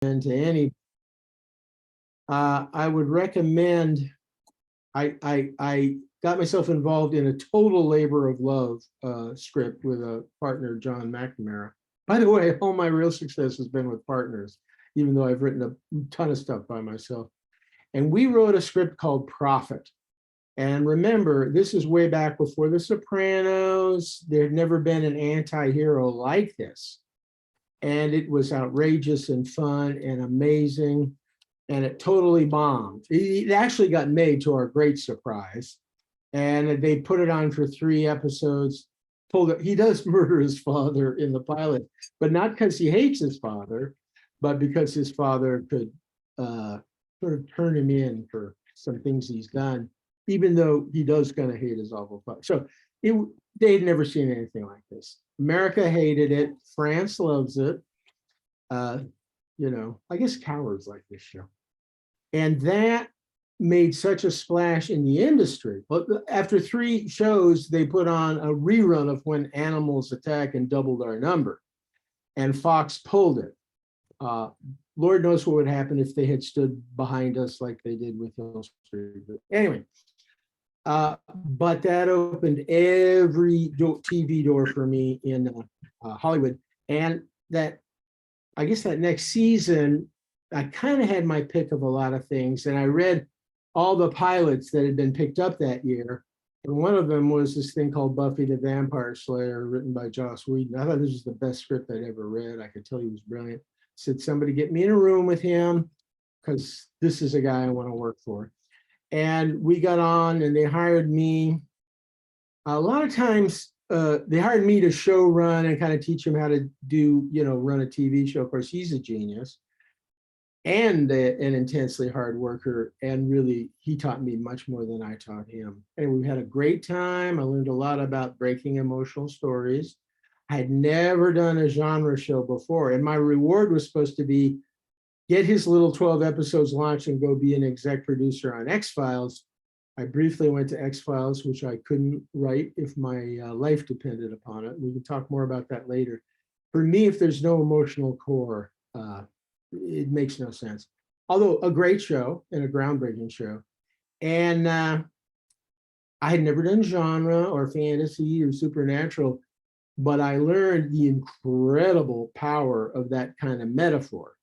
to any. I would recommend, I got myself involved in a total labor of love script with a partner, John McNamara. By the way, all my real success has been with partners, even though I've written a ton of stuff by myself. And we wrote a script called Prophet. And remember, this is way back before The Sopranos. There had never been an anti-hero like this. And it was outrageous and fun and amazing. And it totally bombed. It actually got made, to our great surprise. And they put it on for 3 episodes. Pulled it. He does murder his father in the pilot, but not because he hates his father, but because his father could sort of turn him in for some things he's done, even though he does kind of hate his awful father. So they'd never seen anything like this. America hated it. France loves it. You know, I guess cowards like this show. And that made such a splash in the industry. But after 3 shows, they put on a rerun of When Animals Attack and doubled our number. And Fox pulled it. Lord knows what would happen if they had stood behind us like they did with Hill Street. But anyway, but that opened every TV door for me in Hollywood. And that, I guess that next season, I kind of had my pick of a lot of things. And I read all the pilots that had been picked up that year. And one of them was this thing called Buffy the Vampire Slayer, written by Joss Whedon. I thought this was the best script I'd ever read. I could tell he was brilliant. Said, somebody get me in a room with him, because this is a guy I want to work for. And we got on and they hired me. A lot of times they hired me to show run and kind of teach him how to do, you know, run a TV show. Of course, he's a genius and an intensely hard worker. And really, he taught me much more than I taught him. And we had a great time. I learned a lot about breaking emotional stories. I had never done a genre show before. And my reward was supposed to be get his little 12 episodes launched and go be an exec producer on X-Files. I briefly went to X-Files, which I couldn't write if my life depended upon it. We can talk more about that later. For me, if there's no emotional core, it makes no sense. Although a great show and a groundbreaking show. And I had never done genre or fantasy or supernatural, but I learned the incredible power of that kind of metaphor.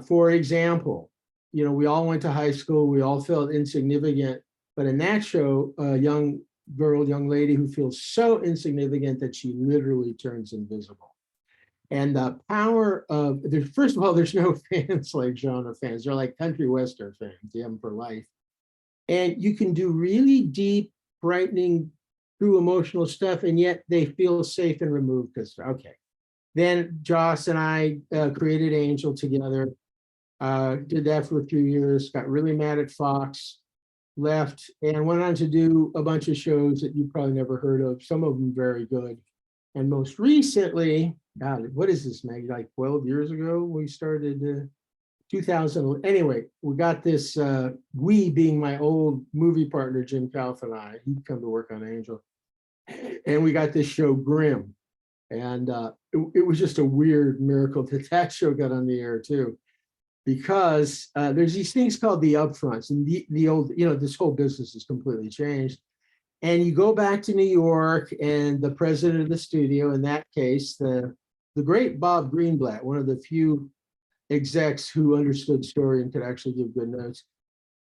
For example, you know, we all went to high school, we all felt insignificant, but in that show, a young girl, young lady who feels so insignificant that she literally turns invisible. And the power of, first of all, there's no fans like genre fans. They're like country western fans, you have them for life. And you can do really deep, frightening, true emotional stuff, and yet they feel safe and removed because, okay. Then Joss and I created Angel together, did that for a few years, got really mad at Fox, left, and went on to do a bunch of shows that you probably never heard of, some of them very good. And most recently, God, what is this, Meg? Like 12 years ago, we started 2000. Anyway, we got this, we being my old movie partner, Jim Kalf and I, he'd come to work on Angel. And we got this show, Grimm. And it was just a weird miracle that that show got on the air too, because there's these things called the upfronts, and the old, you know, this whole business has completely changed. And you go back to New York, and the president of the studio, in that case, the great Bob Greenblatt, one of the few execs who understood story and could actually give good notes,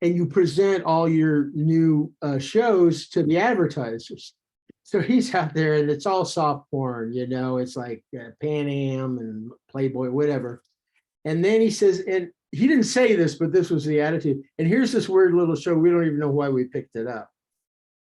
and you present all your new shows to the advertisers. So he's out there and it's all soft porn, you know, it's like Pan Am and Playboy, whatever. And then he says, and he didn't say this, but this was the attitude. And here's this weird little show. We don't even know why we picked it up.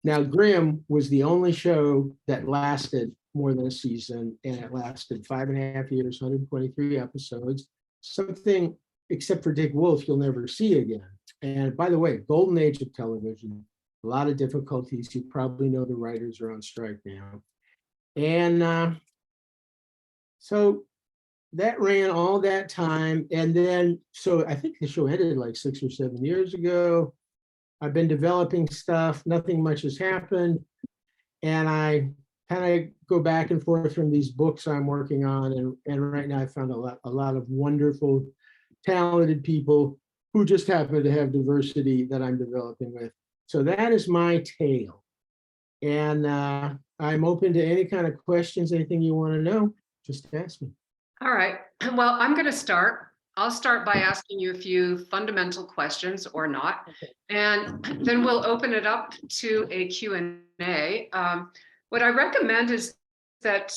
Now, Grimm was the only show that lasted more than a season, and it lasted 5.5 years, 123 episodes, something, except for Dick Wolf, you'll never see again. And by the way, golden age of television, a lot of difficulties. You probably know the writers are on strike now. And so that ran all that time. And then, so I think the show ended like 6 or 7 years ago. I've been developing stuff. Nothing much has happened. And I kind of go back and forth from these books I'm working on. And right now I found a lot of wonderful talented people who just happen to have diversity that I'm developing with. So that is my tale. And I'm open to any kind of questions, anything you want to know, just ask me. All right. Well, I'm going to start. I'll start by asking you a few fundamental questions or not, and then we'll open it up to a Q&A. What I recommend is that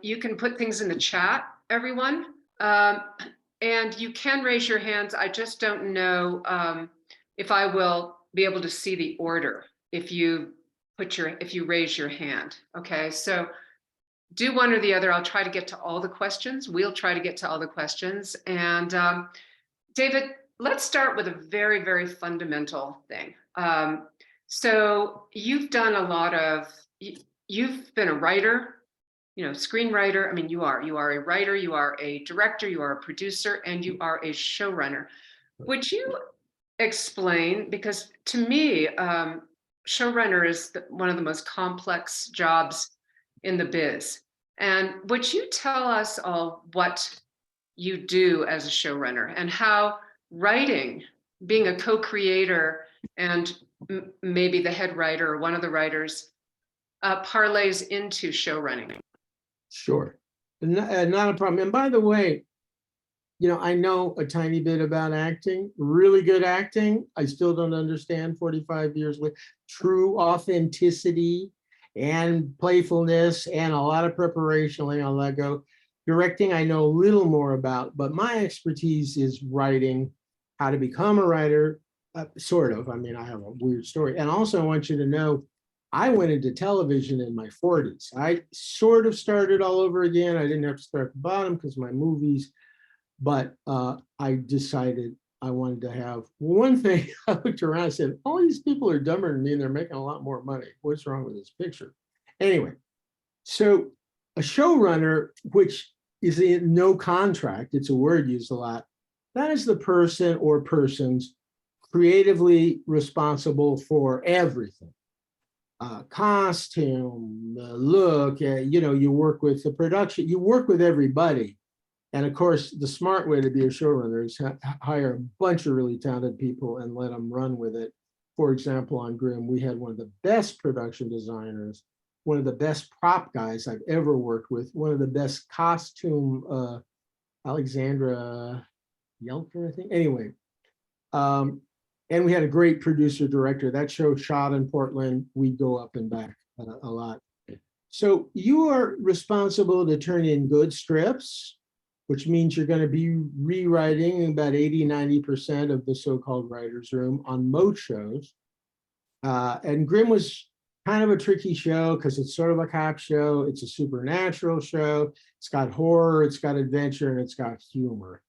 you can put things in the chat, everyone, and you can raise your hands. I just don't know if I will be able to see the order if you raise your hand. Okay, so do one or the other. I'll try to get to all the questions. We'll try to get to all the questions. And David, let's start with a very, very fundamental thing. So you've done a lot of, you've been a writer, screenwriter. I mean, you are a writer, you are a director, you are a producer, and you are a showrunner. Would you explain, because to me, showrunner is one of the most complex jobs in the biz. And would you tell us all what you do as a showrunner and how writing, being a co-creator and maybe the head writer or one of the writers, parlays into showrunning? Sure, not a problem. And by the way, I know a tiny bit about acting, really good acting. I still don't understand 45 years later. True authenticity and playfulness and a lot of preparation, I'll let go. Directing, I know a little more about, but my expertise is writing, how to become a writer, sort of. I mean, I have a weird story. And also I want you to know, I went into television in my 40s. I sort of started all over again. I didn't have to start at the bottom because my movies, but I decided I wanted to have one thing. I looked around and said, all these people are dumber than me and they're making a lot more money. What's wrong with this picture? Anyway, so a showrunner, which is in no contract, it's a word used a lot, that is the person or persons creatively responsible for everything. Costume, look, you work with the production, you work with everybody. And of course, the smart way to be a showrunner is hire a bunch of really talented people and let them run with it. For example, on Grimm, we had one of the best production designers, one of the best prop guys I've ever worked with, one of the best costume, Alexandra Yelker, I think. Anyway, and we had a great producer director. That show shot in Portland. We go up and back a lot. So you are responsible to turn in good scripts, which means you're going to be rewriting about 80–90% of the so-called writer's room on most shows. And Grimm was kind of a tricky show because it's sort of a cop show. It's a supernatural show. It's got horror, it's got adventure, and it's got humor.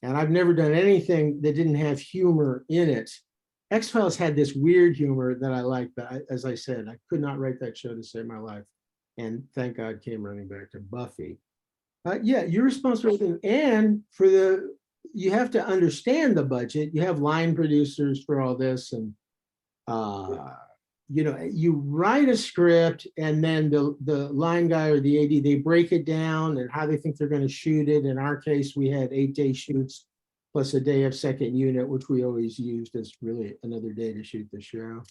And I've never done anything that didn't have humor in it. X-Files had this weird humor that I liked, but as I said, I could not write that show to save my life. And thank God came running back to Buffy. Yeah, you're responsible, and you have to understand the budget. You have line producers for all this, and you write a script, and then the line guy or the AD, they break it down and how they think they're going to shoot it. In our case, we had 8-day shoots plus a day of second unit, which we always used as really another day to shoot the show.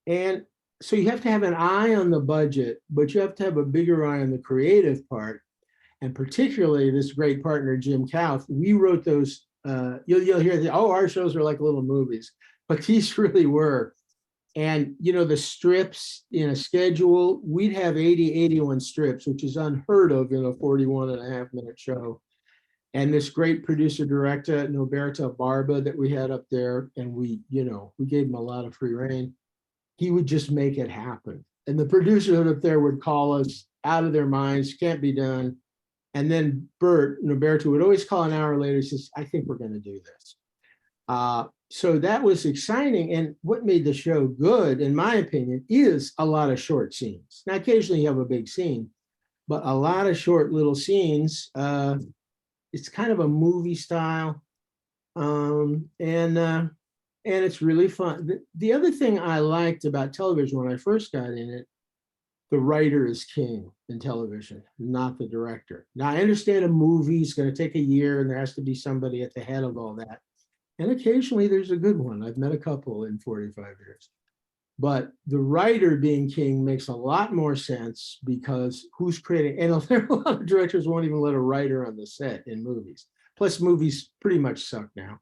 And so you have to have an eye on the budget, but you have to have a bigger eye on the creative part. And particularly this great partner, Jim Kauff, we wrote those, you'll hear, our shows are like little movies, but these really were. And, the strips in a schedule, we'd have 81 strips, which is unheard of in a 41.5-minute show. And this great producer director, Noberta Barba, that we had up there, and we gave him a lot of free rein. He would just make it happen. And the producer up there would call us out of their minds, can't be done. And then Bert, Noberta, would always call an hour later, says, I think we're going to do this. So that was exciting. And what made the show good, in my opinion, is a lot of short scenes. Now, occasionally you have a big scene, but a lot of short little scenes. It's kind of a movie style. And it's really fun. The other thing I liked about television when I first got in it the writer is king in television, not the director. Now, I understand a movie is going to take a year and there has to be somebody at the head of all that. And occasionally there's a good one. I've met a couple in 45 years. But the writer being king makes a lot more sense because who's creating, and there are a lot of directors won't even let a writer on the set in movies. Plus, movies pretty much suck now.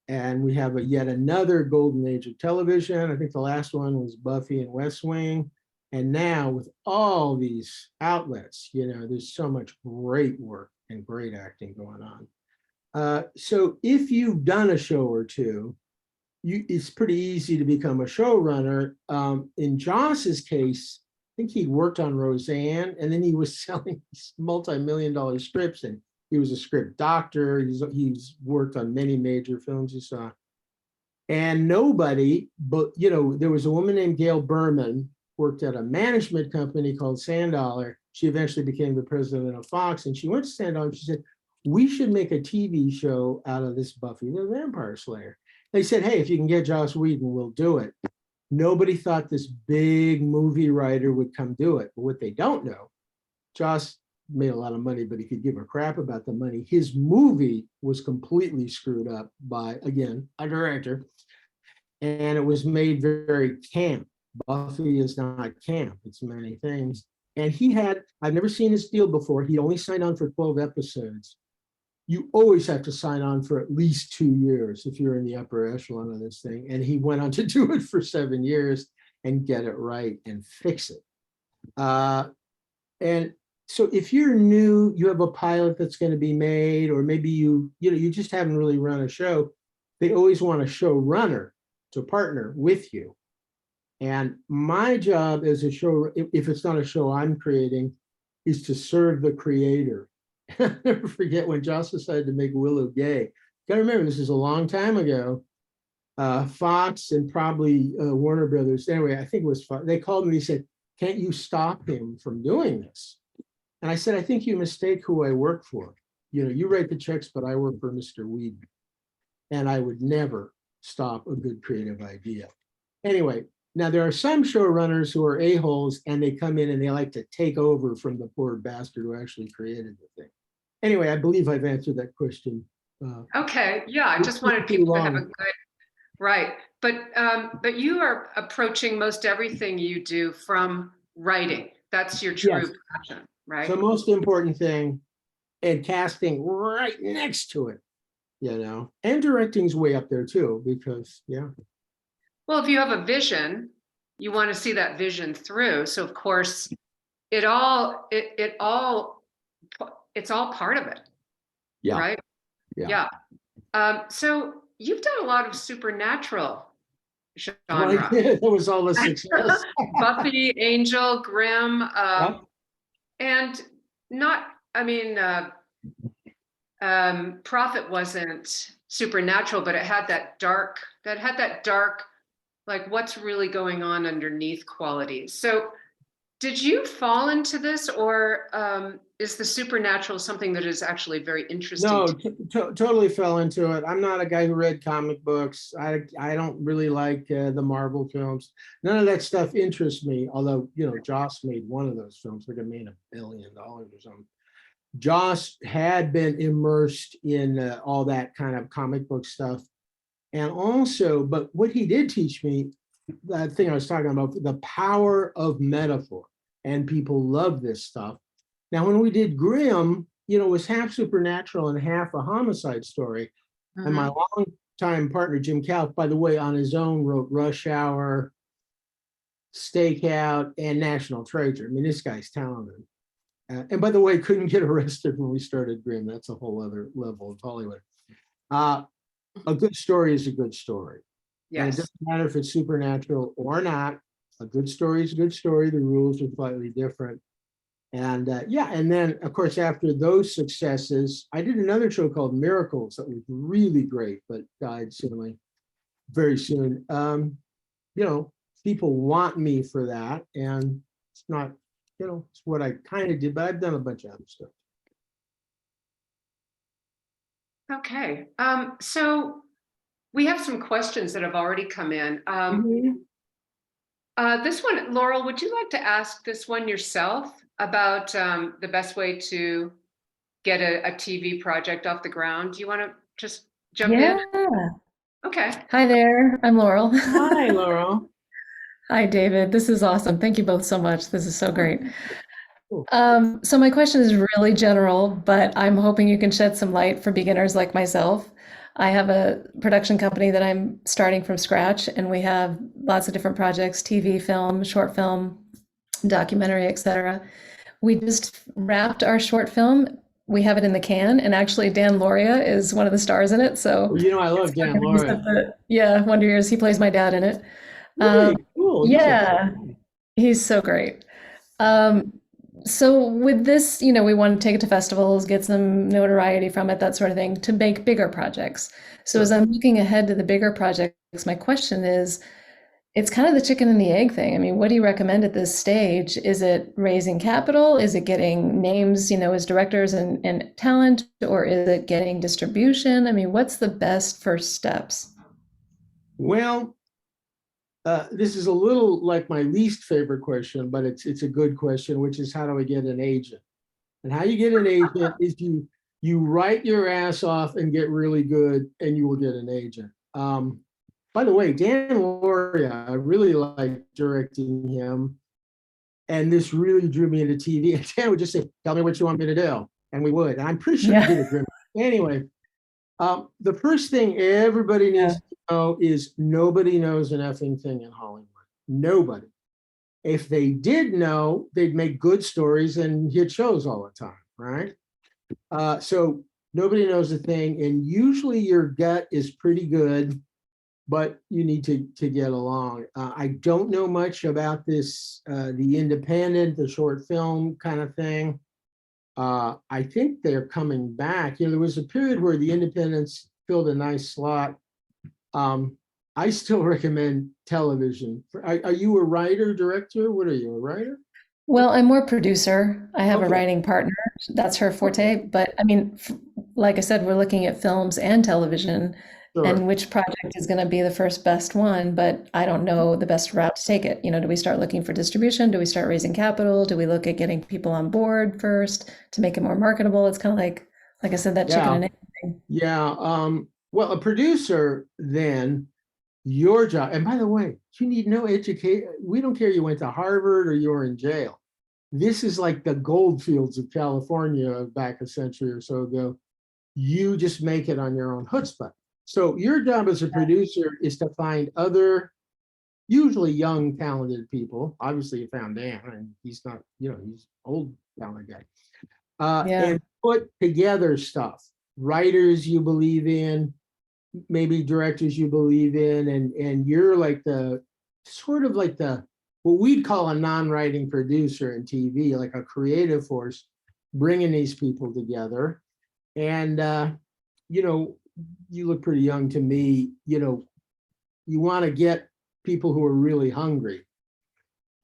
And we have yet another golden age of television. I think the last one was Buffy and West Wing. And now with all these outlets, there's so much great work and great acting going on. So if you've done a show or two, it's pretty easy to become a showrunner. In Joss's case, I think he worked on Roseanne, and then he was selling multi-million-dollar scripts, and he was a script doctor. He's worked on many major films you saw. And nobody, but there was a woman named Gail Berman, worked at a management company called Sandollar. She eventually became the president of Fox, and she went to Sandollar and she said, we should make a TV show out of this Buffy the Vampire Slayer. They said, hey, if you can get Joss Whedon, we'll do it. Nobody thought this big movie writer would come do it. But what they don't know, Joss made a lot of money, but he could give a crap about the money. His movie was completely screwed up by, again, a director. And it was made very camp. Buffy is not camp, it's many things. And I've never seen his deal before. He only signed on for 12 episodes. You always have to sign on for at least 2 years if you're in the upper echelon of this thing. And he went on to do it for 7 years and get it right and fix it. And so if you're new, you have a pilot that's going to be made, or maybe you just haven't really run a show, they always want a showrunner to partner with you. And my job as a show, if it's not a show I'm creating, is to serve the creator. I'll never forget when Joss decided to make Willow gay. You gotta remember, this is a long time ago. Fox and probably Warner Brothers, anyway, I think it was Fox, they called me and said, can't you stop him from doing this? And I said, I think you mistake who I work for. You write the checks, but I work for Mr. Whedon. And I would never stop a good creative idea. Anyway, now there are some showrunners who are a-holes and they come in and they like to take over from the poor bastard who actually created the thing. Anyway, I believe I've answered that question. Okay, yeah, I just wanted people to have a good, right. But you are approaching most everything you do from writing. That's your true passion, right? The most important thing, and casting right next to it, and directing's way up there too, because Well, if you have a vision, you want to see that vision through. So of course, it's all part of it. Yeah. Right? Yeah. So you've done a lot of supernatural genre. That was all the success. Buffy, Angel, Grimm, and Prophet wasn't supernatural, but it had that dark, like what's really going on underneath qualities. So did you fall into this, or is the supernatural something that is actually very interesting? No, totally fell into it. I'm not a guy who read comic books. I don't really like the Marvel films. None of that stuff interests me. Although, Joss made one of those films, like it made $1 billion or something. Joss had been immersed in all that kind of comic book stuff. And also, but what he did teach me, that thing I was talking about, the power of metaphor. And people love this stuff. Now, when we did Grimm, it was half supernatural and half a homicide story. Mm-hmm. And my longtime partner, Jim Kalf, by the way, on his own wrote Rush Hour, Stakeout, and National Treasure. I mean, this guy's talented. And by the way, couldn't get arrested when we started Grimm. That's a whole other level of Hollywood. A good story is a good story. Yes. And it doesn't matter if it's supernatural or not. A good story is a good story. The rules are slightly different. And and then, of course, after those successes, I did another show called Miracles that was really great, but died very soon. People want me for that. And it's not, it's what I kind of did, but I've done a bunch of other stuff. Okay. So we have some questions that have already come in. This one, Laurel, would you like to ask this one yourself about the best way to get a TV project off the ground? Do you want to just jump in? Yeah. Okay. Hi there. I'm Laurel. Hi, Laurel. Hi, David. This is awesome. Thank you both so much. This is so great. Cool. So my question is really general, but I'm hoping you can shed some light for beginners like myself. I have a production company that I'm starting from scratch, and we have lots of different projects, TV, film, short film, documentary, etc. We just wrapped our short film. We have it in the can, and actually Dan Loria is one of the stars in it. So Well, I it's love kind Dan of news Lauria. yeah, Wonder Years. He plays my dad in it. Um, Really cool. He's a yeah, he's so great. Um, so with this, we want to take it to festivals, get some notoriety from it, that sort of thing, to make bigger projects. So as sure. I'm looking ahead to the bigger projects, my question is, it's kind of the chicken and the egg thing. I mean, what do you recommend at this stage? Is it raising capital? Is it getting names, as directors and talent, or is it getting distribution? I mean, what's the best first steps? Well, this is a little like my least favorite question, but it's a good question, which is how do I get an agent? And how you get an agent is you write your ass off and get really good, and you will get an agent. By the way, Dan Loria, I really like directing him, and this really drew me into TV. And Dan would just say, "Tell me what you want me to do," and we would. And I'm pretty sure he did Yeah. it, Grimm. Anyway, the first thing everybody Yeah. needs to know is nobody knows an effing thing in Hollywood. Nobody. If they did know, they'd make good stories and hit shows all the time, right? So nobody knows a thing, and usually your gut is pretty good, but you need to get along. I don't know much about this, the independent, the short film kind of thing. I think they're coming back. There was a period where the independents filled a nice slot. I still recommend television. Are you a writer, director? What are you, a writer? Well, I'm more producer. I have a Okay, writing partner. That's her okay, forte. But I mean, like I said, we're looking at films and television and sure. which project is going to be the first best one, but I don't know the best route to take it. Do we start looking for distribution? Do we start raising capital? Do we look at getting people on board first to make it more marketable? It's kind of like I said, that chicken Yeah, and egg thing. yeah. Well, a producer then, your job, and by the way, you need no education. We don't care you went to Harvard or you're in jail. This is like the gold fields of California back a century or so ago. You just make it on your own chutzpah. So your job as a producer is to find other, usually young, talented people. Obviously, you found Dan, and he's not, he's old, talented guy. Yeah. And put together stuff. Writers you believe in, maybe directors you believe in, and you're like the sort of like the what we'd call a non-writing producer in TV, like a creative force, bringing these people together. And you know, you look pretty young to me. You want to get people who are really hungry.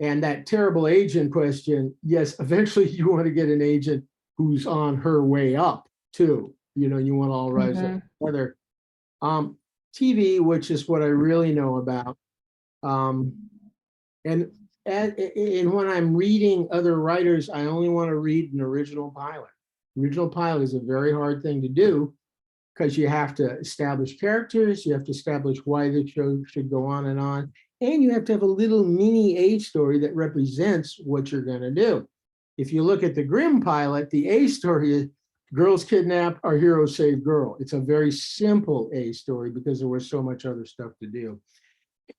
And that terrible agent question, yes, eventually you want to get an agent who's on her way up too. You want to all rise up Hmm. together. Um, TV, which is what I really know about. Um, and when I'm reading other writers, I only want to read an original pilot. Original pilot is a very hard thing to do because you have to establish characters, you have to establish why the show should go on, and you have to have a little mini A story that represents what you're going to do. If you look at the Grimm pilot, the A story is girls kidnapped, our hero saved girl. It's a very simple A story because there was so much other stuff to do.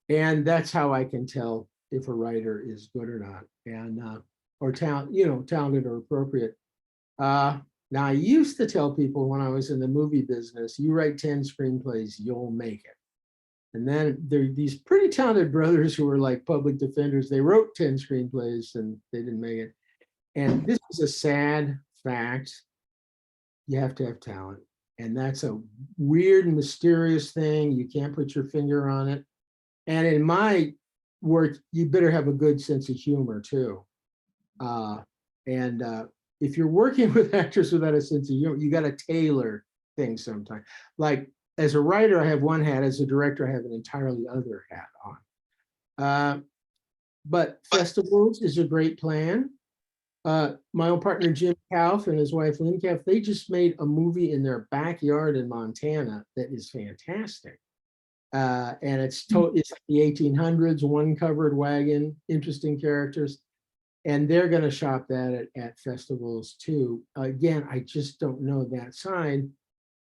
And that's how I can tell if a writer is good or not, and or talented or appropriate. Now, I used to tell people when I was in the movie business, you write 10 screenplays, you'll make it. And then there are these pretty talented brothers who were like public defenders. They wrote 10 screenplays and they didn't make it. And this is a sad fact. You have to have talent. And that's a weird and mysterious thing. You can't put your finger on it. And in my work, you better have a good sense of humor too. And if you're working with actors without a sense of humor, you got to tailor things sometimes. Like as a writer, I have one hat. As a director, I have an entirely other hat on. but festivals is a great plan. My old partner Jim Kauf and his wife Lynn Kauf, they just made a movie in their backyard in Montana that is fantastic. And it's like the 1800s, one covered wagon, interesting characters. And they're going to shop that at festivals too. Again, I just don't know that side,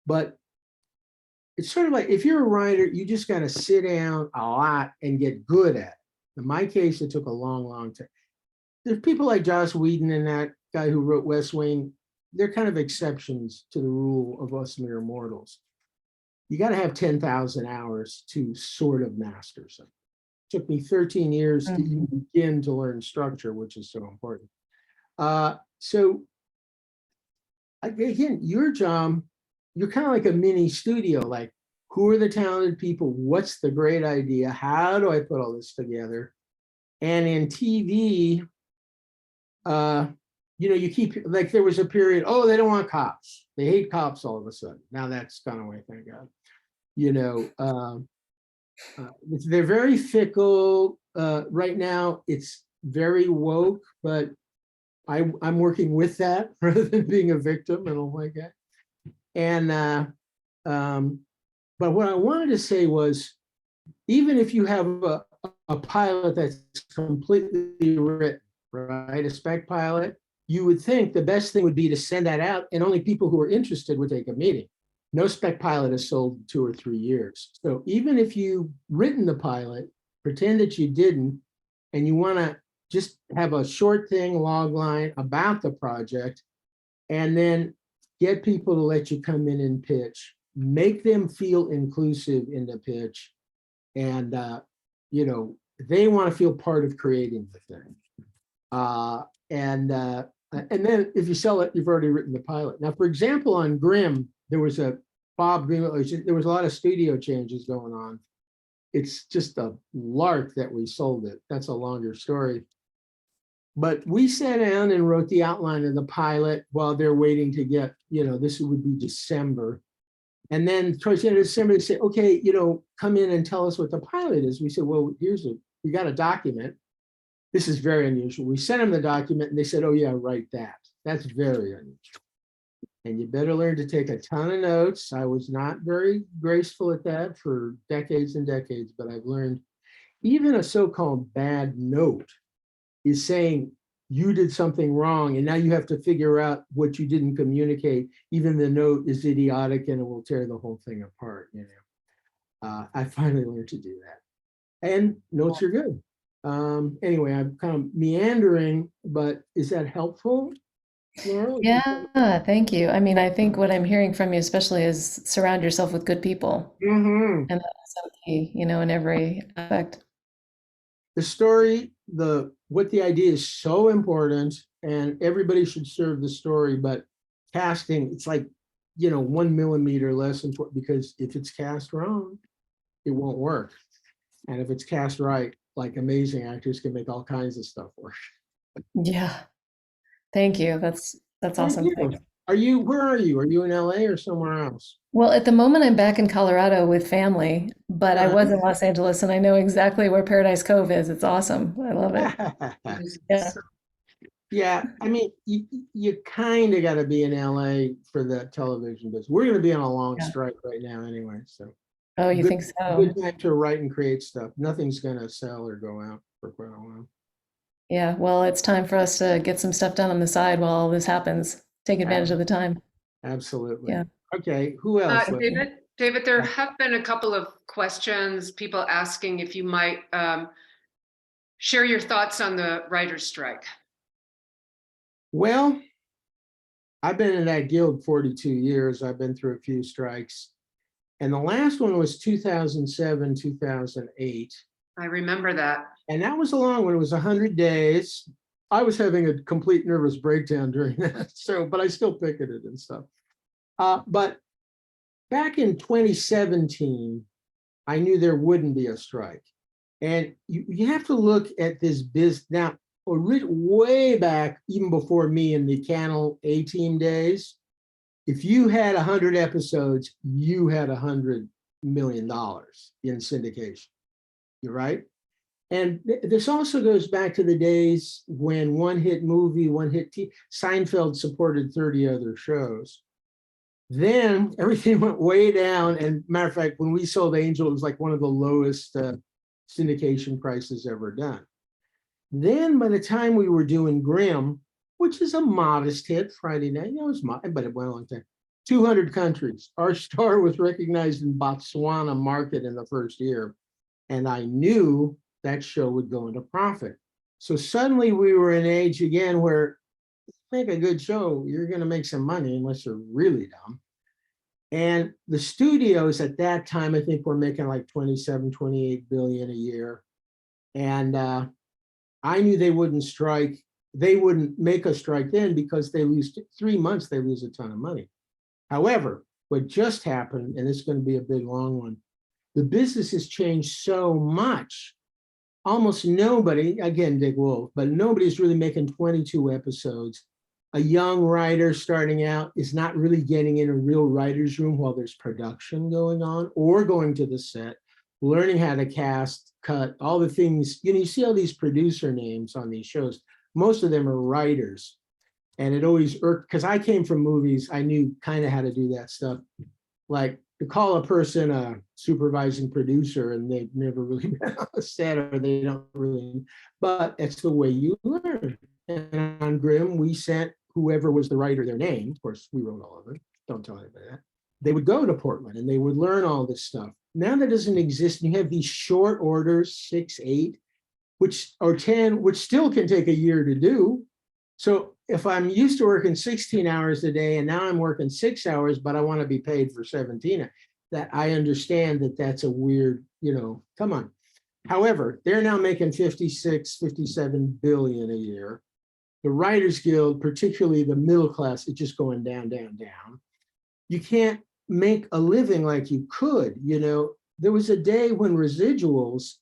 but it's sort of like if you're a writer, you just got to sit down a lot and get good at it. In my case, it took a long, long time. There's people like Joss Whedon and that guy who wrote West Wing. They're kind of exceptions to the rule of us mere mortals. You got to have 10,000 hours to sort of master something. It took me 13 years to even begin to learn structure, which is so important. So again, your job, you're kind of like a mini studio. Like, who are the talented people? What's the great idea? How do I put all this together? And in TV, you keep, like, there was a period, oh, they don't want cops. They hate cops all of a sudden. Now that's gone away, thank God. They're very fickle. Right now, it's very woke, but I'm working with that rather than being a victim and all like that. And but what I wanted to say was, even if you have a pilot that's completely written, right, a spec pilot, you would think the best thing would be to send that out, and only people who are interested would take a meeting. No spec pilot is sold 2 or 3 years. So even if you've written the pilot, pretend that you didn't, and you want to just have a short thing, log line about the project, and then get people to let you come in and pitch, make them feel inclusive in the pitch, and they want to feel part of creating the thing. And then if you sell it, you've already written the pilot. Now, for example, on Grimm, there was a Greenwalt, there was a lot of studio changes going on. It's just a lark that we sold it. That's a longer story. But we sat down and wrote the outline of the pilot while they're waiting to get, this would be December. And then towards the end of December, they said, okay, come in and tell us what the pilot is. We said, well, we got a document. This is very unusual. We sent them the document and they said, oh yeah, write that. That's very unusual. And you better learn to take a ton of notes. I was not very graceful at that for decades and decades, but I've learned even a so-called bad note is saying you did something wrong and now you have to figure out what you didn't communicate. Even the note is idiotic and it will tear the whole thing apart. I finally learned to do that. And notes are good. Anyway, I'm kind of meandering, but is that helpful? Laura? Yeah, thank you. I mean, I think what I'm hearing from you especially is surround yourself with good people. Mm-hmm. And that's so key, in every aspect. The story, what the idea is so important, and everybody should serve the story, but casting, it's like, 1 millimeter less important, because if it's cast wrong, it won't work. And if it's cast right, like, amazing actors can make all kinds of stuff work. Yeah. Thank you. That's awesome. Thanks. Where are you? Are you in LA or somewhere else? Well, at the moment, I'm back in Colorado with family, but I was in Los Angeles and I know exactly where Paradise Cove is. It's awesome. I love it. Yeah. Yeah, I mean, you kind of got to be in LA for the television business. We're going to be on a long strike right now anyway. So. Oh, you think so? Good time to write and create stuff. Nothing's going to sell or go out for quite a while. Yeah, well, it's time for us to get some stuff done on the side while all this happens. Take advantage of the time. Absolutely. Yeah. Okay, who else? David, there have been a couple of questions, people asking if you might share your thoughts on the writer's strike. Well, I've been in that guild 42 years. I've been through a few strikes. And the last one was 2007, 2008. I remember that. And that was a long one. It was 100 days. I was having a complete nervous breakdown during that. But I still picketed and stuff. But back in 2017, I knew there wouldn't be a strike. And you have to look at this business now, way back, even before me in the Channel A-Team days. If you had 100 episodes, you had $100 million in syndication. You're right. And this also goes back to the days when one hit movie, one hit TV. Seinfeld supported 30 other shows. Then everything went way down. And matter of fact, when we sold Angel, it was like one of the lowest syndication prices ever done. Then by the time we were doing Grimm, which is a modest hit Friday night, it was but it went a long time. 200 countries. Our star was recognized in Botswana market in the first year. And I knew that show would go into profit. So suddenly we were in an age again where make a good show, you're going to make some money unless you're really dumb. And the studios at that time, I think were making like 27, 28 billion a year. And I knew they wouldn't strike. They wouldn't make a strike then because they lose 3 months, they lose a ton of money. However, what just happened, and it's going to be a big long one, the business has changed so much. Almost nobody, again, Dick Wolf, but nobody's really making 22 episodes. A young writer starting out is not really getting in a real writer's room while there's production going on or going to the set, learning how to cast, cut, all the things. You see all these producer names on these shows. Most of them are writers. And it always irked, because I came from movies, I knew kind of how to do that stuff. Like to call a person a supervising producer and they've never really been on a set or they don't really, but it's the way you learn. And on Grimm, we sent whoever was the writer their name. Of course, we wrote all of it. Don't tell anybody that. They would go to Portland and they would learn all this stuff. Now that doesn't exist. You have these short orders, 6, 8, or 10, which still can take a year to do. So if I'm used to working 16 hours a day and now I'm working 6 hours, but I want to be paid for 17, that I understand that that's a weird, come on. However, they're now making 56, 57 billion a year. The Writers Guild, particularly the middle class, is just going down, down, down. You can't make a living like you could. There was a day when residuals,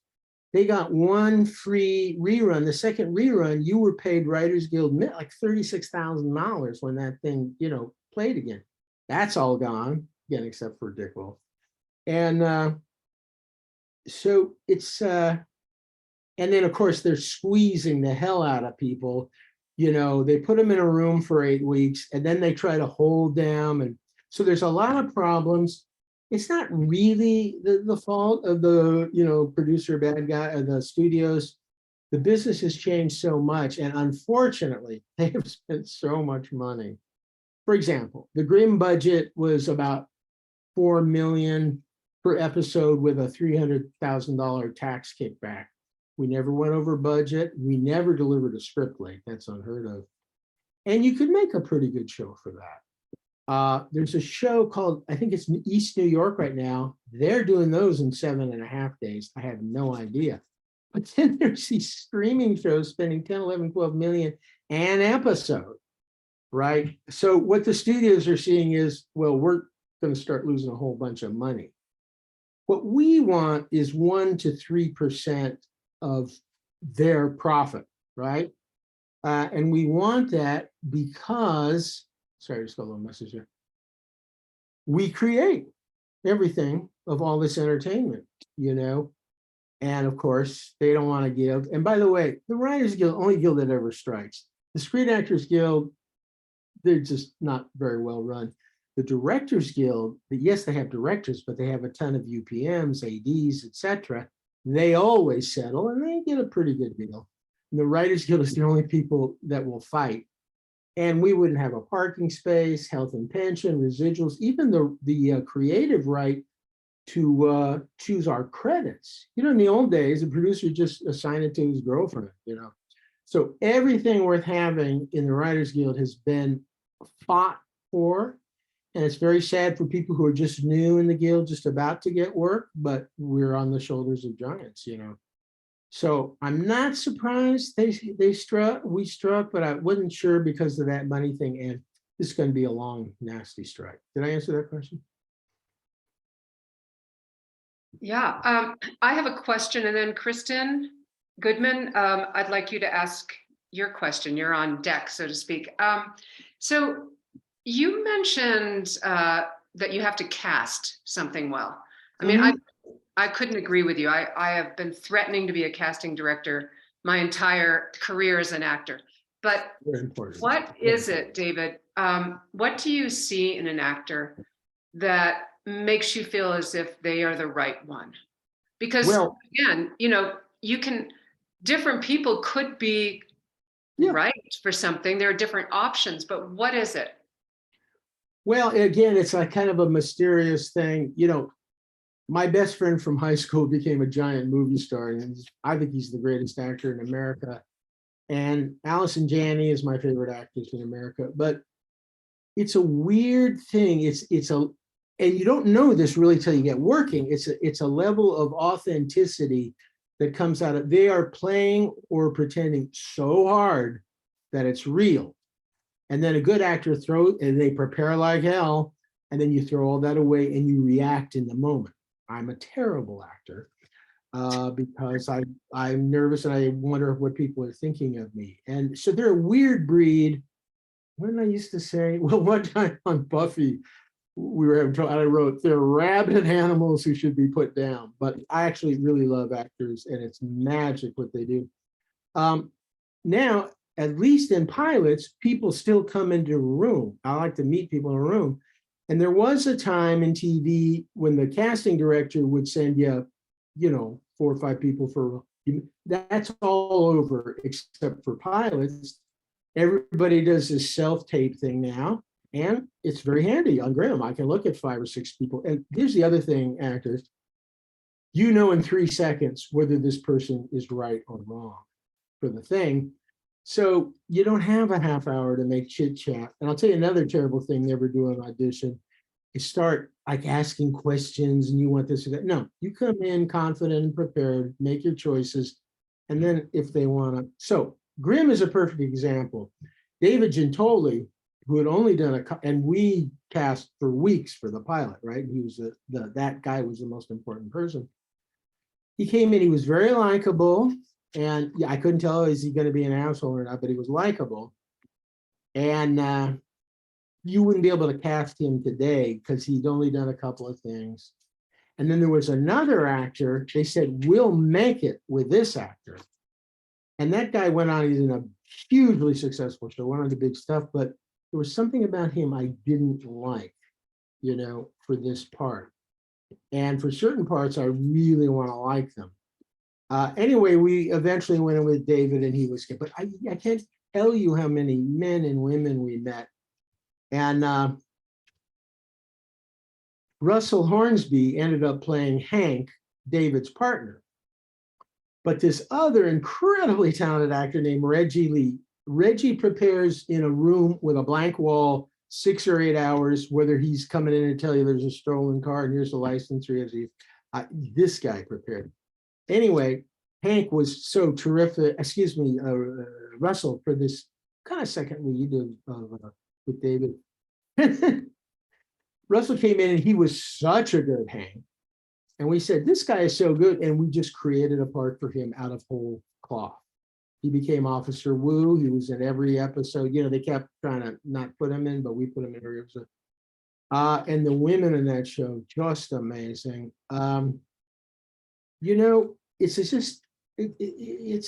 they got one free rerun. The second rerun, you were paid Writers Guild like $36,000 when that thing, played again. That's all gone, again, except for Dick Wolf. And so it's, and then of course they're squeezing the hell out of people. They put them in a room for 8 weeks and then they try to hold them. And so there's a lot of problems. It's not really the fault of the, producer, bad guy, or the studios. The business has changed so much. And unfortunately, they have spent so much money. For example, the Grimm budget was about $4 million per episode with a $300,000 tax kickback. We never went over budget. We never delivered a script late. That's unheard of. And you could make a pretty good show for that. There's a show called, I think it's East New York right now. They're doing those in 7.5 days. I have no idea. But then there's these streaming shows spending 10, 11, 12 million an episode, right? So what the studios are seeing is, well, we're going to start losing a whole bunch of money. What we want is 1 to 3% of their profit, right? And we want that because, sorry, I just got a little message here. We create everything of all this entertainment, and of course they don't want to give. And by the way, the Writers Guild, only guild that ever strikes. The Screen Actors Guild, they're just not very well run. The Directors Guild, yes, they have directors, but they have a ton of UPMs, ADs, etc. They always settle and they get a pretty good deal. And the Writers Guild is the only people that will fight. And we wouldn't have a parking space, health and pension, residuals, even the creative right to choose our credits. In the old days, the producer just assigned it to his girlfriend, So everything worth having in the Writers Guild has been fought for. And it's very sad for people who are just new in the guild, just about to get work, but we're on the shoulders of giants, So I'm not surprised we struck, but I wasn't sure because of that money thing. And this is going to be a long, nasty strike. Did I answer that question? Yeah, I have a question, and then Kristen Goodman, I'd like you to ask your question. You're on deck, so to speak. So you mentioned that you have to cast something well. I mean, I couldn't agree with you. I have been threatening to be a casting director my entire career as an actor. But Very important. what is it, David? What do you see in an actor that makes you feel as if they are the right one? Because Well, again, different people could be yeah. right for something. There are different options, but what is it? Well, again, it's like kind of a mysterious thing. My best friend from high school became a giant movie star, and I think he's the greatest actor in America. And Allison Janney is my favorite actress in America. But it's a weird thing. And you don't know this really till you get working. It's a level of authenticity that comes out of, they are playing or pretending so hard that it's real. And then a good actor and they prepare like hell, and then you throw all that away and you react in the moment. I'm a terrible actor because I'm nervous and I wonder what people are thinking of me. And so they're a weird breed. What did I used to say? Well, one time on Buffy, we were having trouble, and I wrote, they're rabid animals who should be put down. But I actually really love actors, and it's magic what they do. Now, at least in pilots, people still come into a room. I like to meet people in a room. And there was a time in TV when the casting director would send you, 4 or 5 people for, that's all over except for pilots. Everybody does this self-tape thing now, and it's very handy on Grimm. I can look at 5 or 6 people. And here's the other thing, actors, in 3 seconds whether this person is right or wrong for the thing. So you don't have a half hour to make chit chat. And I'll tell you another terrible thing they ever do on audition is start like asking questions and you want this or that. No, you come in confident and prepared, make your choices. And then if they want to, so Grimm is a perfect example. David Gentoli, who had only done and we cast for weeks for the pilot, right? He was that guy was the most important person. He came in, he was very likable. And yeah, I couldn't tell, is he going to be an asshole or not, but he was likable. And you wouldn't be able to cast him today because he'd only done a couple of things. And then there was another actor, they said, we'll make it with this actor. And that guy went on, he's in a hugely successful show, went on to big stuff, but there was something about him I didn't like, for this part. And for certain parts, I really want to like them. Anyway, we eventually went in with David and he was good, but I can't tell you how many men and women we met. And Russell Hornsby ended up playing Hank, David's partner. But this other incredibly talented actor named Reggie Lee, Reggie prepares in a room with a blank wall 6 or 8 hours, whether he's coming in and tell you there's a stolen car and here's the license, or this guy prepared. Anyway, Hank was so terrific, Russell, for this kind of second lead with David. Russell came in and he was such a good Hank. And we said, this guy is so good. And we just created a part for him out of whole cloth. He became Officer Wu. He was in every episode. They kept trying to not put him in, but we put him in every episode. And the women in that show, just amazing. It's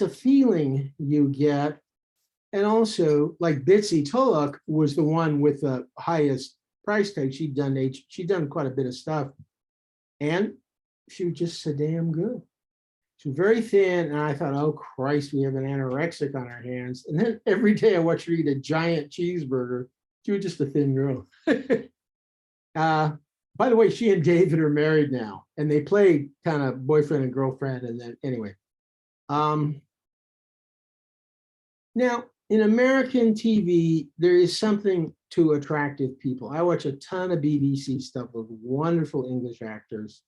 a feeling you get. And also, like Bitsy Tulloch was the one with the highest price tag. She'd done quite a bit of stuff. And she was just so damn good. She was very thin, and I thought, oh Christ, we have an anorexic on our hands. And then every day I watched her eat a giant cheeseburger. She was just a thin girl. By the way, she and David are married now, and they play kind of boyfriend and girlfriend. And then anyway, now in American TV, there is something to attractive people. I watch a ton of BBC stuff with wonderful English actors.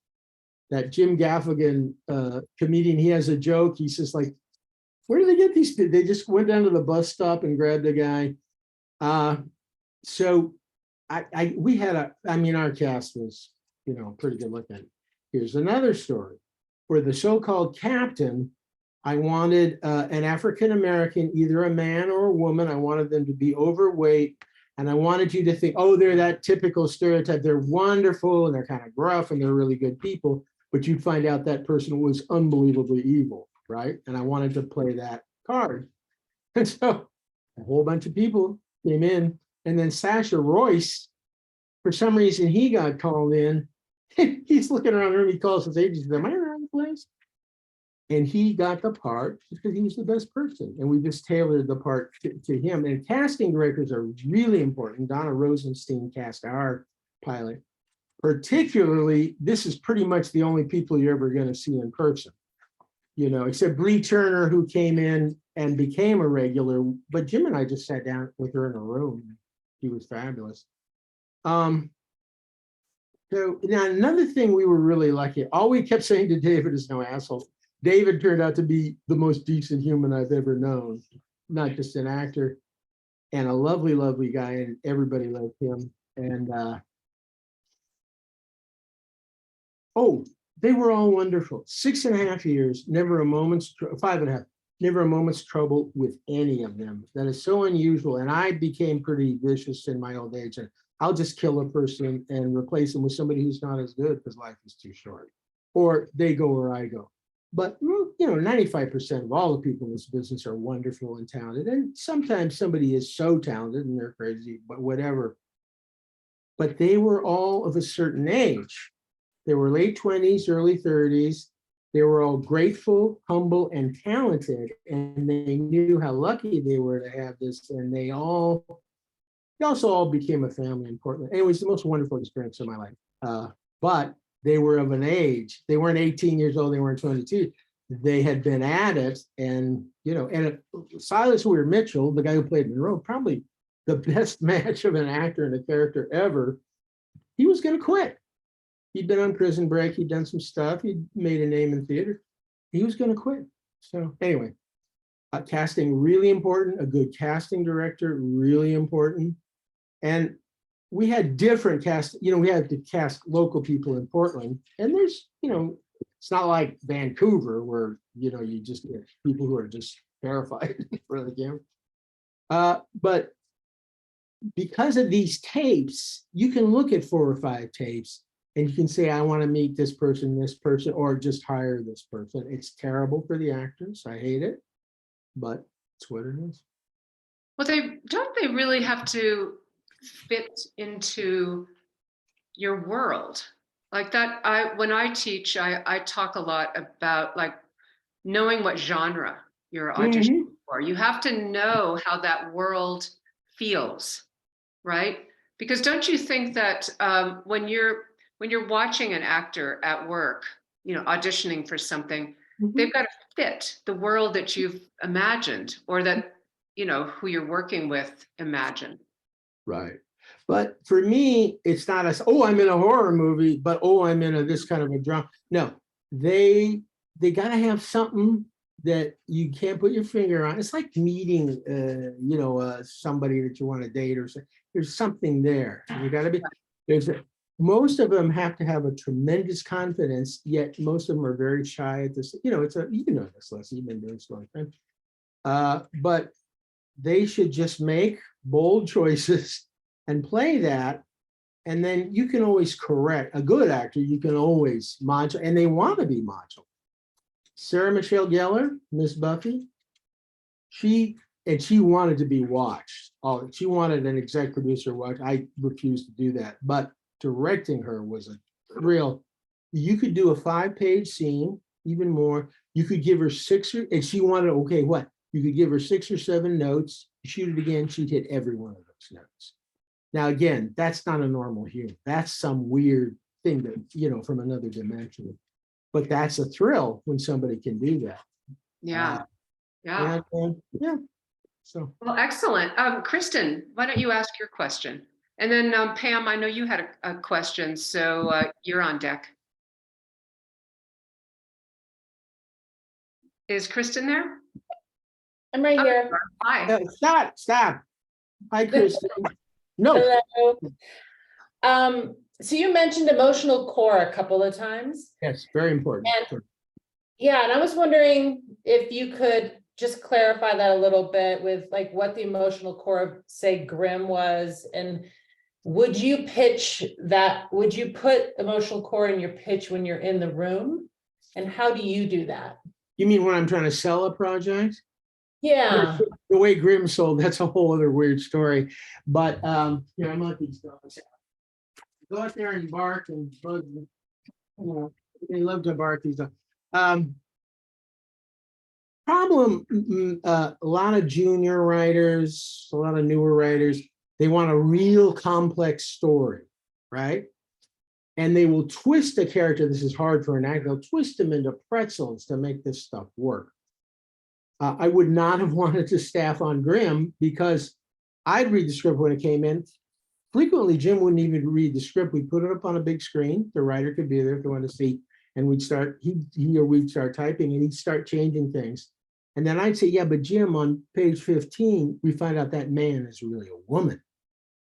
That Jim Gaffigan comedian, he has a joke. He says, like, where do they get these? They just went down to the bus stop and grabbed a guy. So our cast was, pretty good looking. Here's another story. For the so-called captain, I wanted an African-American, either a man or a woman. I wanted them to be overweight. And I wanted you to think, oh, they're that typical stereotype. They're wonderful and they're kind of gruff and they're really good people. but you'd find out that person was unbelievably evil, right? And I wanted to play that card. And so a whole bunch of people came in, and then Sasha Royce, for some reason, he got called in. He's looking around the room, he calls his agent, am I around the place? And he got the part because he was the best person. And we just tailored the part to him. And casting directors are really important. Donna Rosenstein cast our pilot. Particularly, this is pretty much the only people you're ever going to see in person, you know, except Bree Turner, who came in and became a regular. But Jim and I just sat down with her in a room. She was fabulous. So now another thing we were really lucky, all we kept saying to David is no asshole. David turned out to be the most decent human I've ever known, not just an actor, and a lovely, lovely guy, and everybody loved him. And oh, they were all wonderful. 6.5 years, never a moment's, 5.5, never a moment's trouble with any of them. That is so unusual. And I became pretty vicious in my old age. And I'll just kill a person and replace them with somebody who's not as good because life is too short. Or they go where I go. But, you know, 95% of all the people in this business are wonderful and talented. And sometimes somebody is so talented and they're crazy, but whatever. But they were all of a certain age. They were late 20s, early 30s. They were all grateful, humble, and talented. And they knew how lucky they were to have this. And they also all became a family in Portland. And it was the most wonderful experience of my life. But they were of an age. They weren't 18 years old. They weren't 22. They had been at it. And, you know, and Silas Weir Mitchell, the guy who played Monroe, probably the best match of an actor and a character ever, he was going to quit. He'd been on Prison Break. He'd done some stuff. He'd made a name in theater. He was going to quit. So anyway, casting really important. A good casting director, really important. And we had different cast, you know, we had to cast local people in Portland. And there's, you know, it's not like Vancouver where, you know, you just get people who are just terrified for the camera. But because of these tapes, you can look at 4 or 5 tapes and you can say, I want to meet this person, or just hire this person. It's terrible for the actors. I hate it, but it's what it is. Well, don't they really have to fit into your world like that? When I teach, I talk a lot about like knowing what genre you're auditioning for. You have to know how that world feels, right? Because don't you think that when you're watching an actor at work, you know, auditioning for something, they've got to fit the world that you've imagined, or that, you know, who you're working with imagined. Right. But for me, it's not as, oh, I'm in a horror movie, but oh, I'm in this kind of a drama. No, they got to have something that you can't put your finger on. It's like meeting, you know, somebody that you want to date or something. There's something there. You got to be, most of them have to have a tremendous confidence, yet most of them are very shy at this. You know, you know this, Leslie, you've been doing this a long time. But they should just make bold choices and play that. And then you can always correct. A good actor, you can always modulate, and they want to be modulated. Sarah Michelle Gellar, Miss Buffy, she wanted to be watched. Oh, she wanted an exec producer watch. I refused to do that. But directing her was a thrill. You could do a 5-page scene, even more. You could give her 6 and she wanted, okay, what? You could give her 6 or 7 notes, shoot it again, she'd hit every one of those notes. Now, again, that's not a normal human. That's some weird thing that, you know, from another dimension. But that's a thrill when somebody can do that. Yeah. Yeah. Yeah. So. Well, excellent. Kristen, why don't you ask your question? And then Pam, I know you had a question, so you're on deck. Is Kristen there? I'm right here. Hi. Stop. Hi, Kristen. No. Hello. So you mentioned emotional core a couple of times. Yes, very important. And, yeah, and I was wondering if you could just clarify that a little bit with like what the emotional core of, say, Grimm was, and would you pitch that, would you put emotional core in your pitch when you're in the room? And how do you do that? You mean when I'm trying to sell a project? Yeah, The way Grimm sold, that's a whole other weird story. But here, I'm like these dogs. Go out there and bark and bug. You know, they love to bark these dogs. A lot of junior writers, a lot of newer writers, they want a real complex story, right? And they will twist a character. This is hard for an actor. They'll twist them into pretzels to make this stuff work. I would not have wanted to staff on Grimm because I'd read the script when it came in. Frequently, Jim wouldn't even read the script. We'd put it up on a big screen. The writer could be there if they wanted to see. And we'd start, he or we'd start typing and he'd start changing things. And then I'd say, yeah, but Jim, on page 15, we find out that man is really a woman.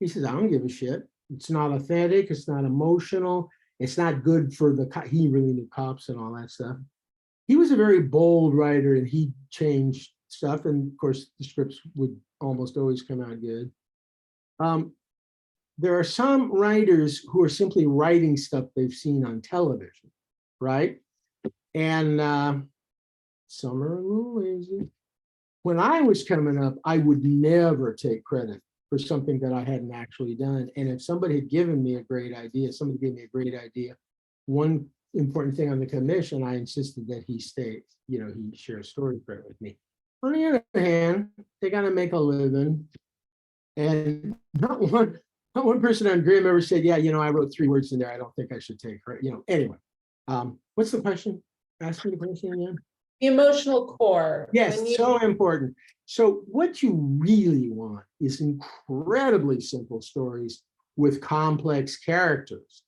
He says, I don't give a shit. It's not authentic. It's not emotional. It's not good for the, he really knew cops and all that stuff. He was a very bold writer and he changed stuff. And of course, the scripts would almost always come out good. There are some writers who are simply writing stuff they've seen on television, right? And some are a little lazy. When I was coming up, I would never take credit for something that I hadn't actually done. And if somebody had given me a great idea, somebody gave me a great idea, one important thing on the commission, I insisted that he stay, you know, he share a story credit with me. On the other hand, they got to make a living. And not one person on Grimm ever said, yeah, you know, I wrote 3 words in there. I don't think I should take credit. You know, anyway, what's the question? Ask me the question again. the emotional core. Yes, When you- so important. So what you really want is incredibly simple stories with complex characters.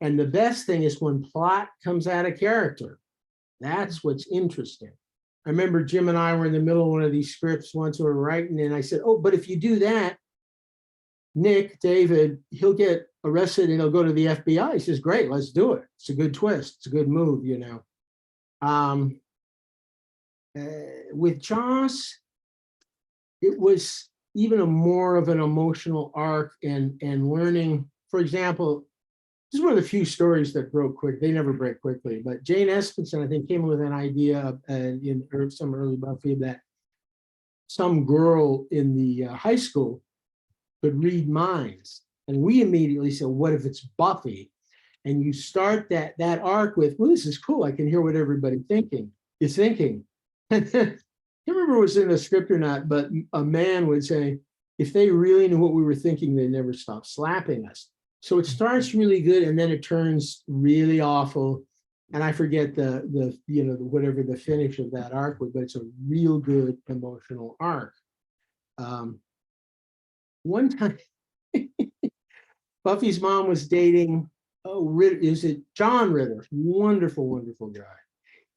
And the best thing is when plot comes out of character. That's what's interesting. I remember Jim and I were in the middle of one of these scripts once we were writing, and I said, oh, but if you do that, Nick, David, he'll get arrested and he'll go to the FBI. He says, great, let's do it. It's a good twist. It's a good move, you know. With Joss, it was even a more of an emotional arc and learning. For example, this is one of the few stories that broke quick. They never break quickly, but Jane Espenson, I think, came with an idea in some early Buffy that some girl in the high school could read minds. And we immediately said, what if it's Buffy? And you start that arc with, well, this is cool. I can hear what everybody is thinking. I can't remember if it was in the script or not, but a man would say, if they really knew what we were thinking, they'd never stop slapping us. So it starts really good and then it turns really awful. And I forget the whatever the finish of that arc was, but it's a real good emotional arc. One time, Buffy's mom was dating, is it John Ritter? Wonderful, wonderful guy.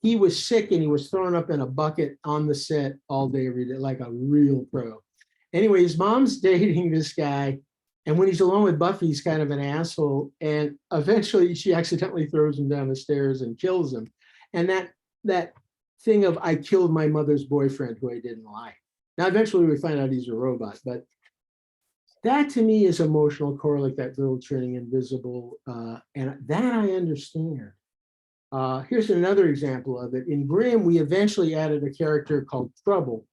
He was sick and he was thrown up in a bucket on the set all day, every day, like a real pro. Anyway, his mom's dating this guy. And when he's alone with Buffy, he's kind of an asshole. And eventually she accidentally throws him down the stairs and kills him. And that thing of, I killed my mother's boyfriend who I didn't like. Now, eventually we find out he's a robot, but that to me is emotional core, like that girl turning invisible. And that I understand. Here's another example of it. In Grimm, we eventually added a character called Trouble,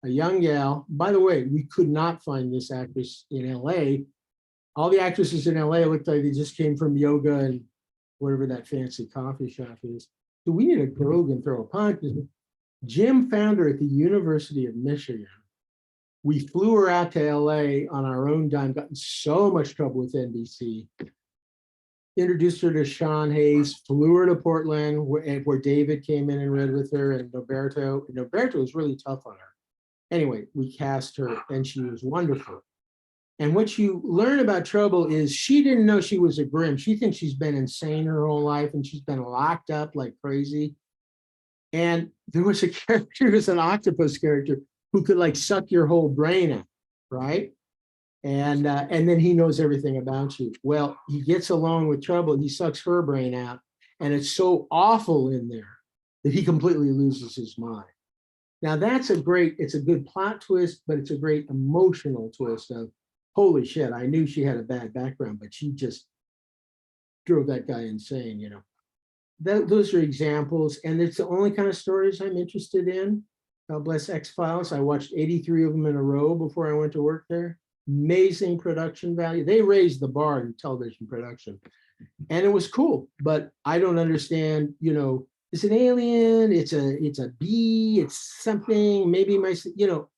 a young gal. By the way, we could not find this actress in LA. All the actresses in LA looked like they just came from yoga and whatever that fancy coffee shop is. So we need a girl who can throw a punch. Jim found her at the University of Michigan. We flew her out to LA on our own dime, got in so much trouble with NBC. Introduced her to Sean Hayes, flew her to Portland, where David came in and read with her, and Noberto. Noberto was really tough on her. Anyway, we cast her and she was wonderful. And what you learn about Trouble is she didn't know she was a Grimm. She thinks she's been insane her whole life and she's been locked up like crazy. And there was a character who was an octopus character who could like suck your whole brain out, right? And then he knows everything about you. Well, he gets along with Trouble, he sucks her brain out, and it's so awful in there that he completely loses his mind. Now that's it's a good plot twist, but it's a great emotional twist of holy shit, I knew she had a bad background, but she just drove that guy insane, you know. Those are examples, and it's the only kind of stories I'm interested in. God bless X-Files. I watched 83 of them in a row before I went to work there. Amazing production value. They raised the bar in television production. And it was cool, but I don't understand, you know, it's an alien, it's a bee, it's something, maybe my, you know,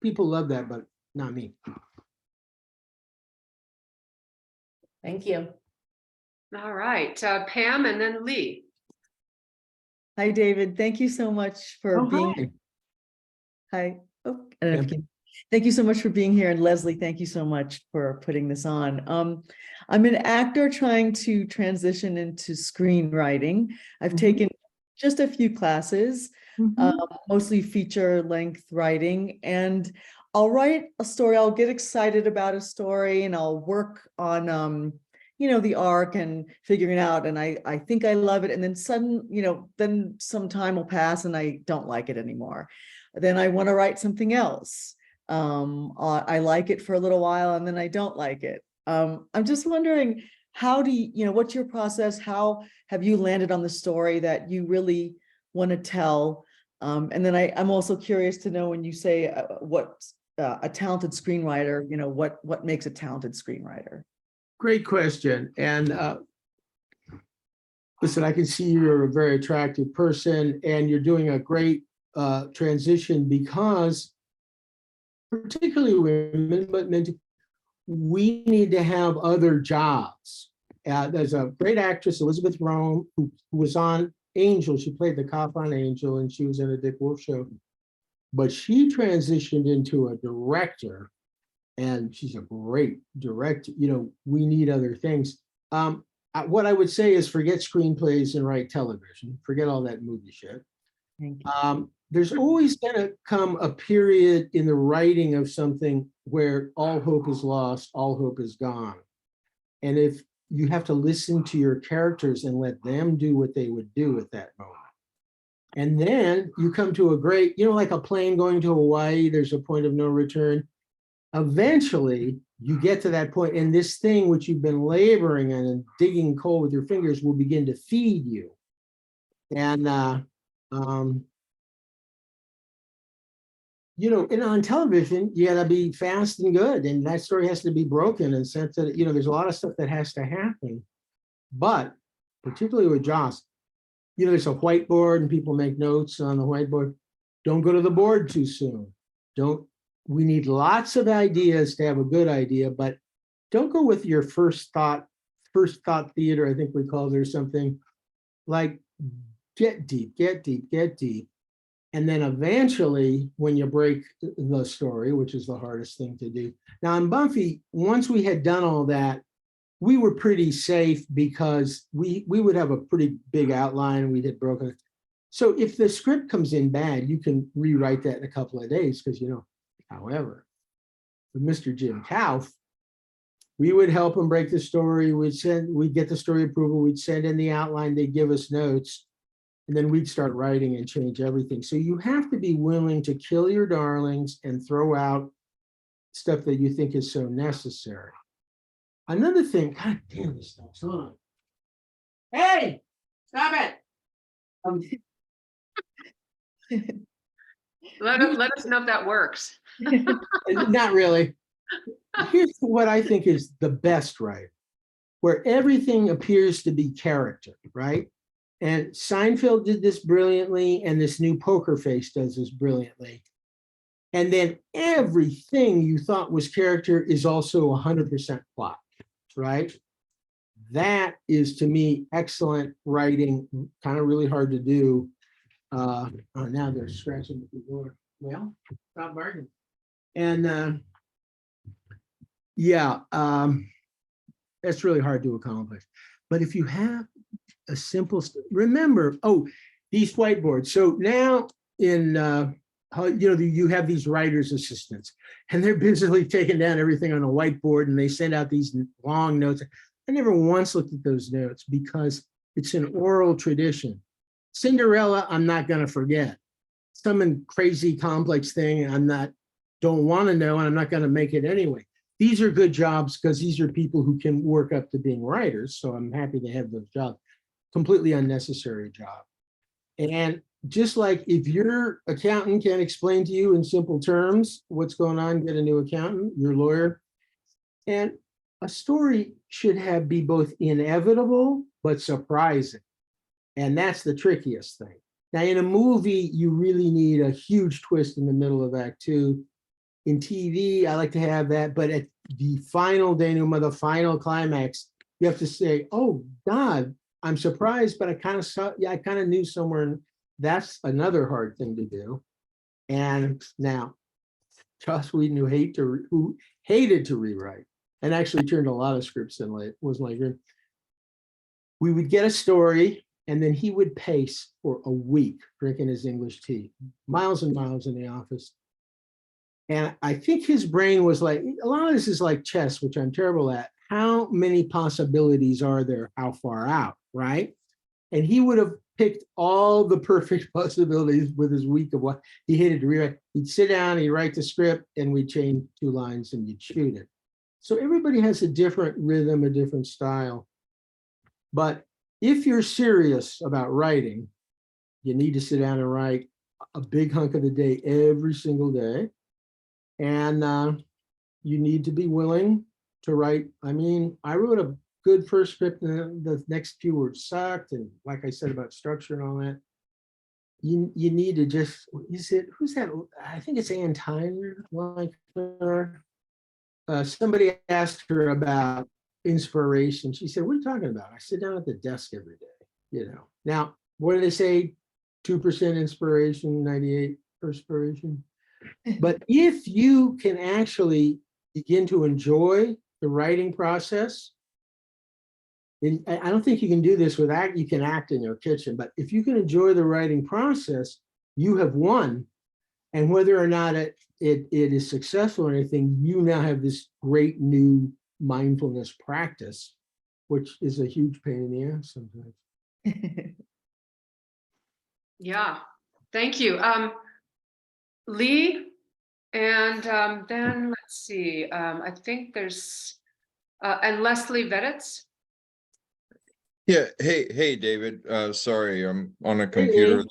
people love that, but not me. Thank you. All right, Pam and then Lee. Hi, David. Thank you so much for Oh, being. hi. Hi. Oh, I don't know if you Yeah. can. Thank you so much for being here. And Leslie, thank you so much for putting this on. I'm an actor trying to transition into screenwriting. I've Mhm. taken just a few classes, Mhm. mostly feature length writing, and I'll write a story. I'll get excited about a story and I'll work on, you know, the arc and figuring it out. And I think I love it. And then then some time will pass and I don't like it anymore. Then I want to write something else. I like it for a little while and then I don't like it. I'm just wondering, how do you, what's your process? How have you landed on the story that you really want to tell? And then I'm also curious to know, when you say what a talented screenwriter, what makes a talented screenwriter? Great question. And listen, I can see you're a very attractive person and you're doing a great transition, because particularly women, but men too, we need to have other jobs. There's a great actress, Elizabeth Rome, who was on Angel. She played the cop on Angel and she was in a Dick Wolf show. But she transitioned into a director, and she's a great director. You know, we need other things. What I would say is forget screenplays and write television. Forget all that movie shit. Thank you. There's always going to come a period in the writing of something where all hope is lost, all hope is gone. And if you have to listen to your characters and let them do what they would do at that moment. And then you come to a great, like a plane going to Hawaii, there's a point of no return. Eventually, you get to that point, and this thing which you've been laboring on and digging coal with your fingers will begin to feed you. And and on television, you gotta be fast and good, and that story has to be broken and sent to, there's a lot of stuff that has to happen. But particularly with Joss, there's a whiteboard and people make notes on the whiteboard. Don't go to the board too soon. We need lots of ideas to have a good idea, but don't go with your first thought theater, I think we call it, or something. Like, get deep. And then eventually, when you break the story, which is the hardest thing to do. Now in Buffy, once we had done all that, we were pretty safe because we would have a pretty big outline and we had broken it. So if the script comes in bad, you can rewrite that in a couple of days, because however, with Mr. Jim Kauf, we would help him break the story. We'd get the story approval, we'd send in the outline, they'd give us notes, and then we'd start writing and change everything. So you have to be willing to kill your darlings and throw out stuff that you think is so necessary. Another thing, God damn, this stuff's on. Hey, stop it. Let us know if that works. Not really. Here's what I think is the best writing, where everything appears to be character, right? And Seinfeld did this brilliantly, and this new Poker Face does this brilliantly. And then everything you thought was character is also 100% plot, right? That is, to me, excellent writing, kind of really hard to do. Now they're scratching at the door. Well, stop barking. And that's really hard to accomplish. But if you have a simple, remember, these whiteboards. So now in, you have these writer's assistants, and they're busily taking down everything on a whiteboard, and they send out these long notes. I never once looked at those notes because it's an oral tradition. Cinderella, I'm not going to forget. Some crazy complex thing don't want to know, and I'm not going to make it anyway. these are good jobs because these are people who can work up to being writers. So I'm happy they have those jobs. Completely unnecessary job. And just like if your accountant can't explain to you in simple terms what's going on, get a new accountant, your lawyer. And a story should be both inevitable but surprising. And that's the trickiest thing. Now, in a movie, you really need a huge twist in the middle of Act 2. In TV, I like to have that, but at the final denouement, the final climax, you have to say, "Oh God, I'm surprised, but I kind of saw, yeah, I kind of knew somewhere." And that's another hard thing to do. And now, Joss Whedon, who hated to rewrite, and actually turned a lot of scripts in late, was like, we would get a story, and then he would pace for a week drinking his English tea, miles and miles in the office. And I think his brain was like, a lot of this is like chess, which I'm terrible at. How many possibilities are there? How far out, right? And he would have picked all the perfect possibilities with his week of what he hated to rewrite. He'd sit down, he'd write the script, and we'd change 2 lines and you'd shoot it. So everybody has a different rhythm, a different style. But if you're serious about writing, you need to sit down and write a big hunk of the day every single day. And you need to be willing to write. I mean, I wrote a good first script and the next few words sucked. And like I said about structure and all that, you need to just, who's that? I think it's Ann Tyler. Like somebody asked her about inspiration. She said, "What are you talking about? I sit down at the desk every day, Now, what do they say? 2% inspiration, 98 perspiration. But if you can actually begin to enjoy the writing process, and I don't think you can do this with act, you can act in your kitchen, but if you can enjoy the writing process, you have won. And whether or not it is successful or anything, you now have this great new mindfulness practice, which is a huge pain in the ass sometimes. Yeah, thank you. Lee, and then let's see, I think there's, and Leslie Vedetz. Yeah, hey, David. Sorry, I'm on a computer.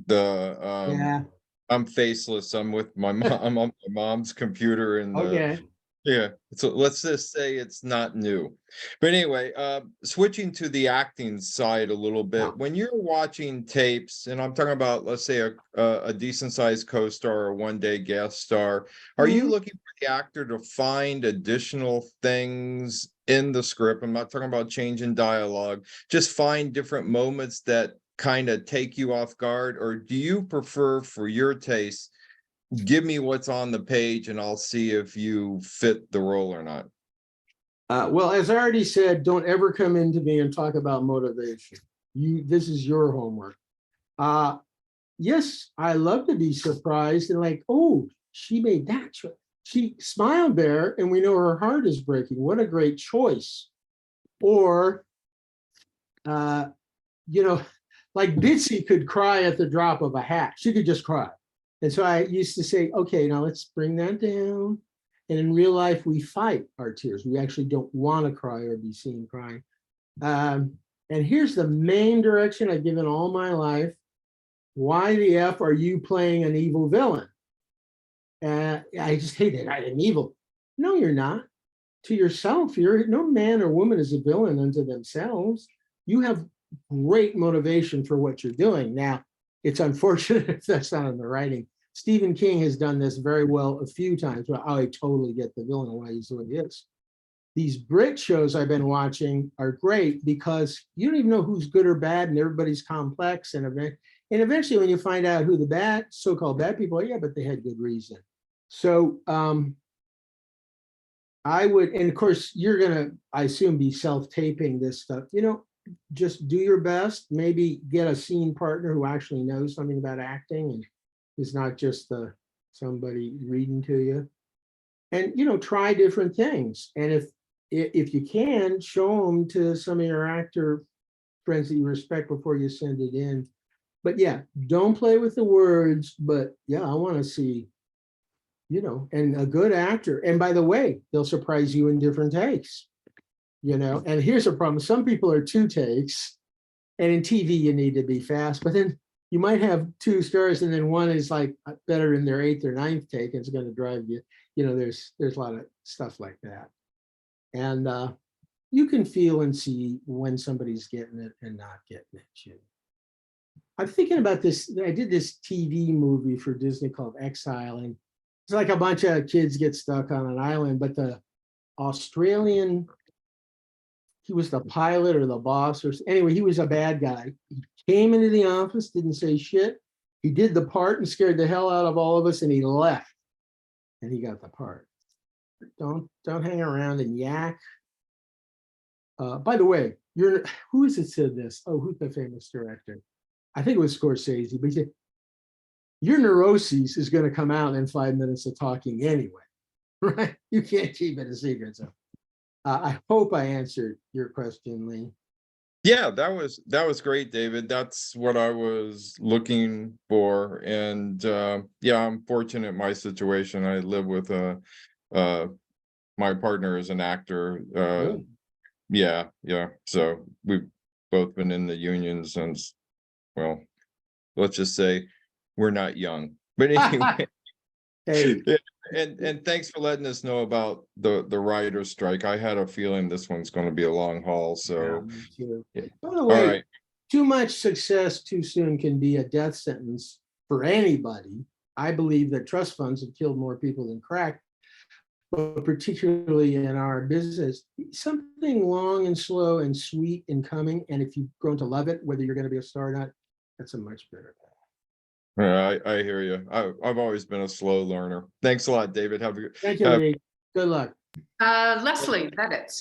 Yeah. I'm faceless. I'm with my mom. I'm on my mom's computer, and Okay. yeah. So let's just say it's not new. But anyway, switching to the acting side a little bit. Yeah. When you're watching tapes, and I'm talking about, let's say a decent sized co-star or one-day guest star, are you looking for the actor to find additional things in the script? I'm not talking about changing dialogue, just find different moments that kind of take you off guard, or do you prefer, for your taste, give me what's on the page and I'll see if you fit the role or not? Well, as I already said, don't ever come into me and talk about motivation. This is your homework. Yes, I love to be surprised and like, oh, she made that choice. She smiled there and we know her heart is breaking. What a great choice. Or, like Bitsy could cry at the drop of a hat. She could just cry. And so I used to say, okay, now let's bring that down. And in real life, we fight our tears. We actually don't want to cry or be seen crying. And here's the main direction I've given all my life. Why the F are you playing an evil villain? I just hate it. I'm evil. No, you're not. To yourself, no man or woman is a villain unto themselves. You have great motivation for what you're doing. Now, it's unfortunate if that's not in the writing. Stephen King has done this very well a few times. Well, I totally get the villain and why he's the way he is. These Brit shows I've been watching are great because you don't even know who's good or bad, and everybody's complex. And eventually, when you find out who the so-called bad people are, yeah, but they had good reason. So I would, and of course, you're gonna, I assume, be self-taping this stuff. Just do your best. Maybe get a scene partner who actually knows something about acting and is not just somebody reading to you. And try different things. And if you can, show them to some of your actor friends that you respect before you send it in. But yeah, don't play with the words. But yeah, I want to see you know, and a good actor. And by the way, they'll surprise you in different takes, you know. And here's a problem. Some people are 2 takes, and in TV you need to be fast, but then you might have 2 stars and then one is like better in their 8th or 9th take, and it's going to drive you, you know, there's a lot of stuff like that. And you can feel and see when somebody's getting it and not getting it. You know. I'm thinking about this. I did this TV movie for Disney called Exile, and it's like a bunch of kids get stuck on an island, but the Australian, he was the pilot or the boss, or anyway, he was a bad guy. He came into the office, didn't say shit. He did the part and scared the hell out of all of us, and he left. And he got the part. Don't hang around and yak. By the way, who is it said this? Oh, who's the famous director? I think it was Scorsese, but he said, your neuroses is going to come out in 5 minutes of talking anyway, right? You can't keep it a secret. So I hope I answered your question, Lee. Yeah, that was great, David. That's what I was looking for. And yeah, I'm fortunate in my situation. I live with my partner is an actor. Really? Yeah. So we've both been in the union since, well, let's just say we're not young. But anyway. Hey, And thanks for letting us know about the writer's strike. I had a feeling this one's going to be a long haul. So me too. yeah. By the All way, right. too much success too soon can be a death sentence for anybody. I believe that trust funds have killed more people than crack, but particularly in our business, something long and slow and sweet and coming. And if you've grown to love it, whether you're going to be a star or not, that's a much better path. I hear you. I've always been a slow learner. Thanks a lot, David. Have a good. Thank you, Lee. Good luck. Leslie, that it.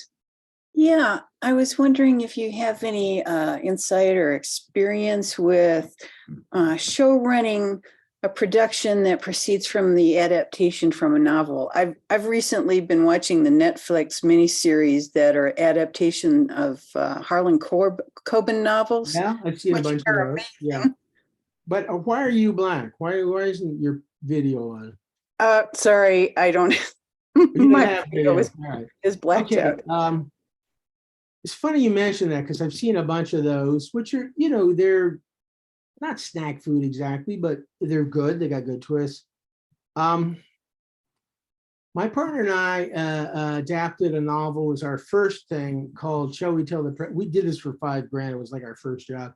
Yeah, I was wondering if you have any insight or experience with show running a production that proceeds from the adaptation from a novel. I've recently been watching the Netflix miniseries that are adaptation of Harlan Coben novels. Yeah, I've seen a which bunch of are those. Yeah. But why are you black? Why isn't your video on? Sorry, I don't. You don't My have video video. is, All right. is blacked Okay. out. It's funny you mention that because I've seen a bunch of those, which are, you know, they're not snack food exactly, but they're good. They got good twists. My partner and I adapted a novel. It was our first thing called Shall We Tell the we did this for $5,000. It was like our first job.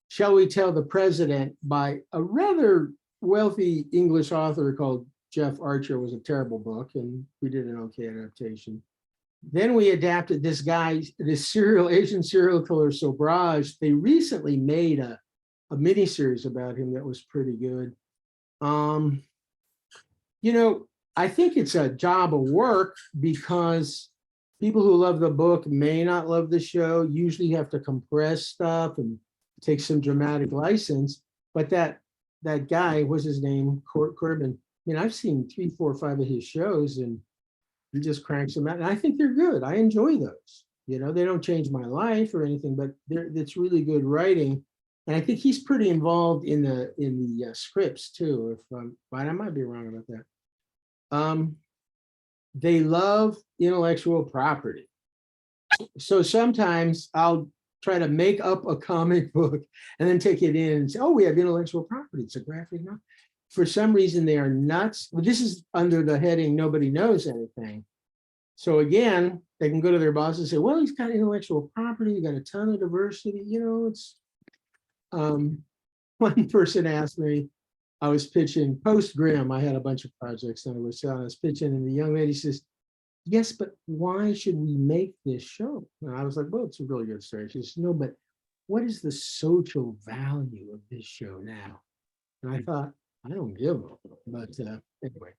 Shall We Tell the President, by a rather wealthy English author called Jeff Archer. It was a terrible book, and we did an okay adaptation. Then we adapted this guy, this Asian serial killer, Sobraj. They recently made a miniseries about him that was pretty good. You know, I think it's a job of work because people who love the book may not love the show. Usually you have to compress stuff and take some dramatic license. But that guy, what's his name, Corbin? I mean, I've seen 3, 4, 5 of his shows, and he just cranks them out. And I think they're good. I enjoy those. You know, they don't change my life or anything, but it's really good writing. And I think he's pretty involved in the scripts too. But I might be wrong about that. They love intellectual property. So sometimes I'll try to make up a comic book and then take it in and say, oh, we have intellectual property. It's a graphic novel. For some reason, they are nuts. Well, this is under the heading, nobody knows anything. So again, they can go to their boss and say, well, he's got intellectual property. You got a ton of diversity. You know, it's, one person asked me, I was pitching post Grimm. I had a bunch of projects and I was pitching, and the young lady says, yes, but why should we make this show? And I was like, well, it's a really good story. She says, no, but what is the social value of this show now? And I thought, I don't give a, but anyway.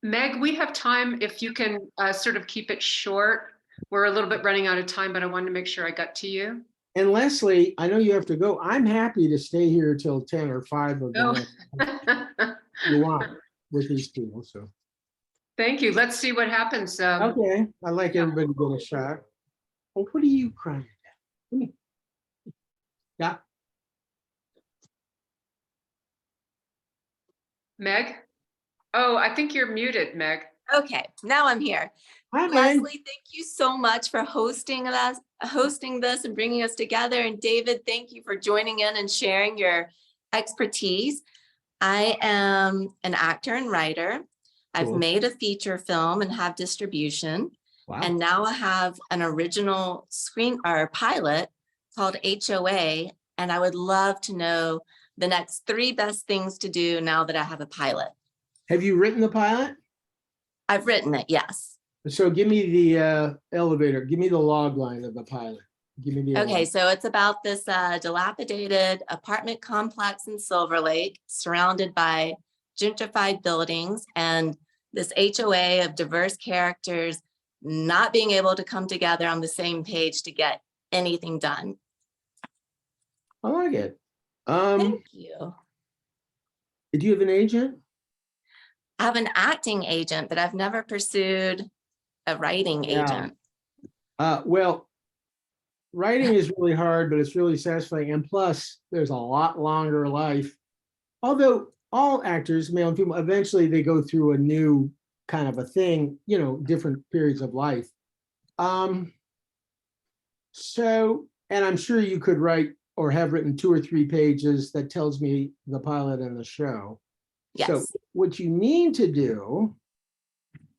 Meg, we have time if you can sort of keep it short. We're a little bit running out of time, but I wanted to make sure I got to you. And Leslie, I know you have to go. I'm happy to stay here till 10 or 5 of the night. You want with these people. So Thank you. Let's see what happens. okay, I like everybody to get a shot. Oh, what are you crying at? Come here. Yeah. Meg? Oh, I think you're muted, Meg. Okay, now I'm here. Hi, Meg. Leslie, thank you so much for hosting this and bringing us together. And David, thank you for joining in and sharing your expertise. I am an actor and writer. I've Cool. made a feature film and have distribution. Wow. And now I have an original screen or pilot called HOA. And I would love to know the next 3 best things to do now that I have a pilot. Have you written the pilot? I've written it, yes. So give me the elevator, give me the log line of the pilot. Give me the. Okay, so it's about this dilapidated apartment complex in Silver Lake, surrounded by gentrified buildings, and this HOA of diverse characters not being able to come together on the same page to get anything done. I like it. Thank you. Did you have an agent? I have an acting agent, but I've never pursued a writing Yeah. agent. Well, writing is really hard, but it's really satisfying. And plus, there's a lot longer life. Although all actors, male and female, eventually they go through a new kind of a thing, you know, different periods of life. So, and I'm sure you could write or have written 2 or 3 pages that tells me the pilot and the show. So Yes. what you need to do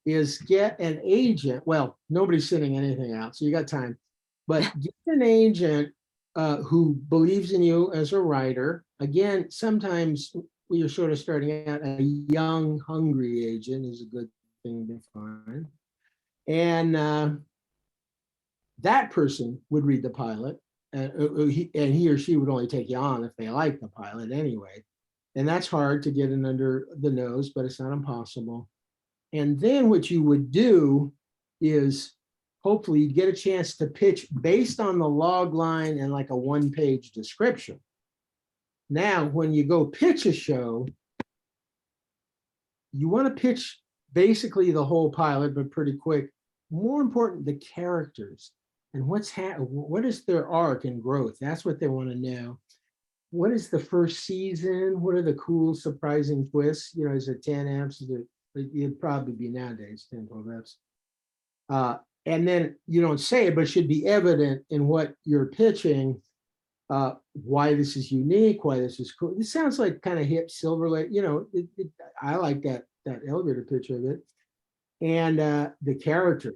is get an agent. Well, nobody's sending anything out, so you got time. But get an agent who believes in you as a writer. Again, sometimes when you're sort of starting out, a young, hungry agent is a good thing to find. And that person would read the pilot, and he or she would only take you on if they like the pilot anyway. And that's hard to get in under the nose, but it's not impossible. And then what you would do is hopefully you'd get a chance to pitch based on the log line and like a 1-page description. Now, when you go pitch a show, you want to pitch basically the whole pilot, but pretty quick. More important, the characters and what is their arc and growth? That's what they want to know. What is the first season? What are the cool, surprising twists? You know, is it 10 eps? It'd probably be nowadays 10, 12 eps. And then you don't say it, but it should be evident in what you're pitching, why this is unique, why this is cool. It sounds like kind of hip Silver Lake, you know, I like that elevator pitch of it. And the characters,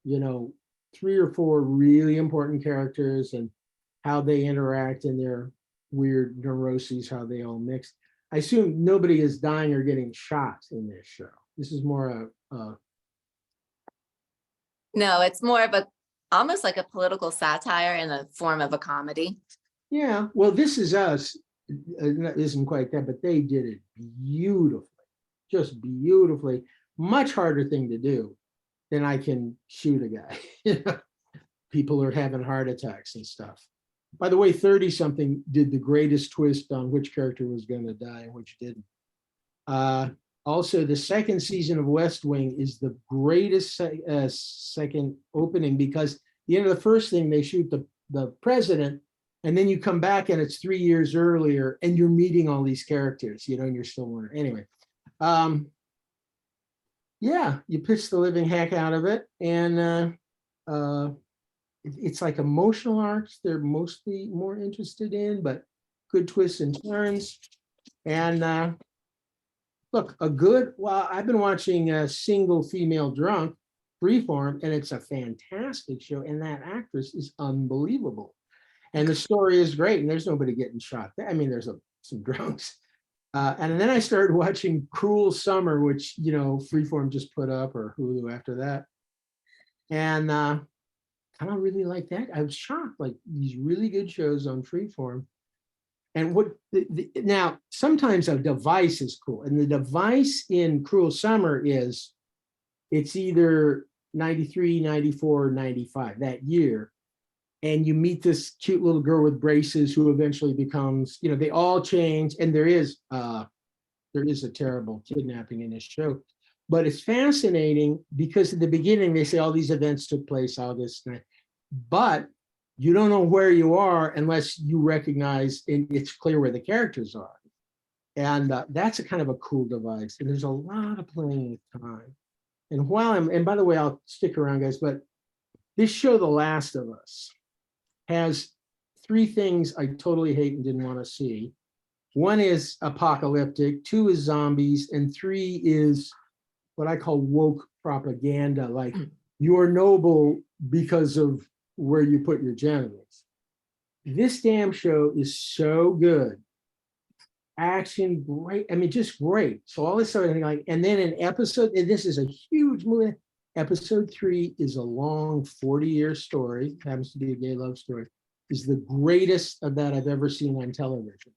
you know, 3 or 4 really important characters and how they interact in their weird neuroses, how they all mix. I assume nobody is dying or getting shot in this show. This is more No, it's more of almost like a political satire in the form of a comedy. yeah, well, This Is Us isn't quite that, but they did it beautifully, just beautifully. Much harder thing to do than I can shoot a guy. People are having heart attacks and stuff. By the way, 30-something did the greatest twist on which character was going to die and which didn't. Also, the second season of West Wing is the greatest second opening, because the end of the first thing, they shoot the president, and then you come back and it's 3 years earlier and you're meeting all these characters, you know, and you're still wondering. Anyway, yeah, you pitch the living heck out of it. And it's like emotional arcs they're mostly more interested in, but good twists and turns. And look, well, I've been watching a Single Female Drunk, Freeform, and it's a fantastic show. And that actress is unbelievable. And the story is great. And there's nobody getting shot. I mean, there's some drunks. And then I started watching Cruel Summer, which, you know, Freeform just put up, or Hulu after that. And I don't really like that. I was shocked, like these really good shows on Freeform. And what now, sometimes a device is cool. And the device in Cruel Summer is, it's either 93, 94, 95, that year. And you meet this cute little girl with braces who eventually becomes, you know, they all change. And there is a terrible kidnapping in this show. But it's fascinating because at the beginning, they say all these events took place August 9th. But you don't know where you are unless you recognize, and it's clear where the characters are. And that's a kind of a cool device. And there's a lot of playing with time. And and by the way, I'll stick around, guys, but this show, The Last of Us, has 3 things I totally hate and didn't want to see. 1 is apocalyptic, 2 is zombies, and 3 is what I call woke propaganda, like you're noble because of where you put your genitals. This damn show is so good. Action, great. I mean, just great. So all this sort of thing, like, and then an episode, and this is a huge movie. Episode 3 is a long 40-year story, happens to be a gay love story, is the greatest of that I've ever seen on television.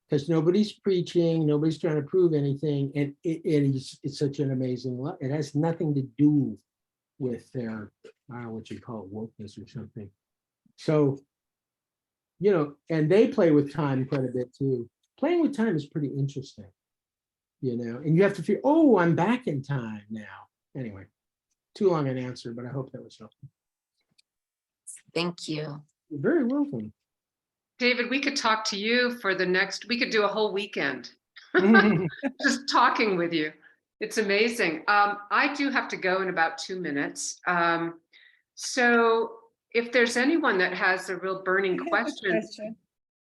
Because nobody's preaching, nobody's trying to prove anything, and it's such an amazing love. It has nothing to do with their, I don't know what you call it, wokeness or something. So, you know, and they play with time quite a bit too. Playing with time is pretty interesting, you know, and you have to feel, oh, I'm back in time now. Anyway, too long an answer, but I hope that was helpful. Thank you. You're very welcome. David, we could talk to you for we could do a whole weekend just talking with you. It's amazing. I do have to go in about 2 minutes. So if there's anyone that has a real burning question.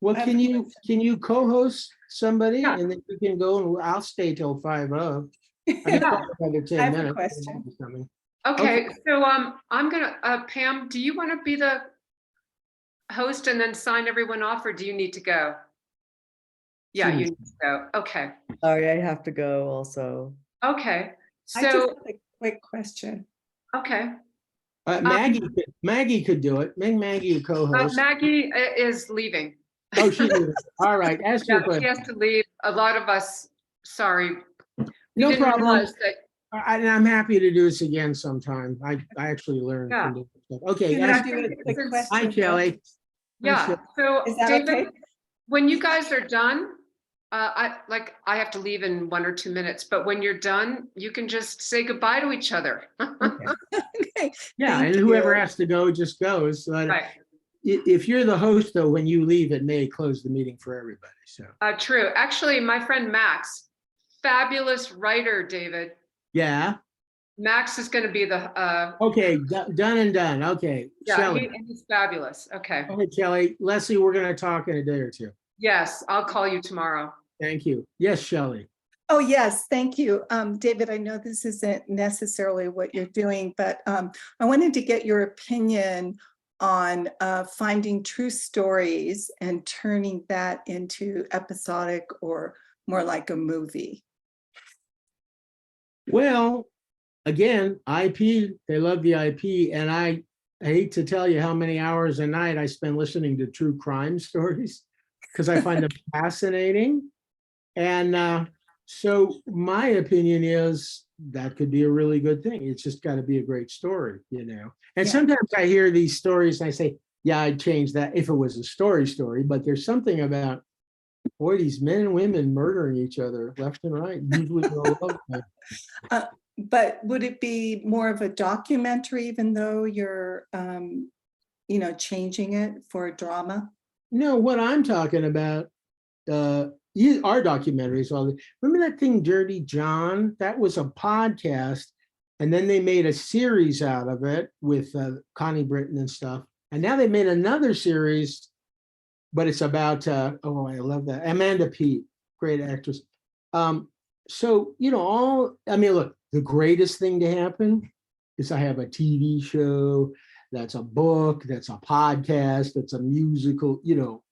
Well, can you co-host somebody, Yeah. and then you can go, and I'll stay till 5 of. I can Yeah. talk another 10 I have a minutes. question. Okay, so I'm gonna, Pam, do you want to be the host and then sign everyone off, or do you need to go? Yeah, you need to go. Okay, Sorry, I have to go also. okay. I just So, have a quick question. okay. Maggie could do it. Make Maggie a co-host. Maggie is leaving. Oh, she did it. All right, ask your Yeah, she question. has to leave. A lot of us, sorry. We No didn't problem. realize that- I'm happy to do this again sometime. I actually learned Yeah. from this stuff. Okay, Can I ask, do a quick Hi, question? hi, Kelly. Yeah, so Is that David, okay? when you guys are done, I have to leave in 1 or 2 minutes, but when you're done, you can just say goodbye to each other. Okay. Yeah, Thank and whoever you. has to go just goes. But Right, if you're the host, though, when you leave, it may close the meeting for everybody. So true. Actually, my friend Max, fabulous writer, David. yeah. Max is going to be the, Okay, done and done. Okay, yeah, Shelley. he's fabulous. Okay. Okay, Kelly. Leslie, we're going to talk in a day or 2. Yes, I'll call you tomorrow. Thank you. Yes, Shelley. Oh, yes, thank you. David, I know this isn't necessarily what you're doing, but I wanted to get your opinion on finding true stories and turning that into episodic or more like a movie. Well, again, IP, they love the IP. And I hate to tell you how many hours a night I spend listening to true crime stories because I find them fascinating. And so my opinion is that could be a really good thing. It's just got to be a great story, you know. And Yeah. sometimes I hear these stories and I say, yeah, I'd change that if it was a story, but there's something about, boy, these men and women murdering each other left and right. Usually they're all love. But would it be more of a documentary, even though you're, changing it for a drama? No, what I'm talking about, our documentaries. Remember that thing, Dirty John? That was a podcast, and then they made a series out of it with Connie Britton and stuff. And now they made another series, but it's about oh, I love that, Amanda Peet, great actress. So look, the greatest thing to happen is I have a TV show, that's a book, that's a podcast, that's a musical,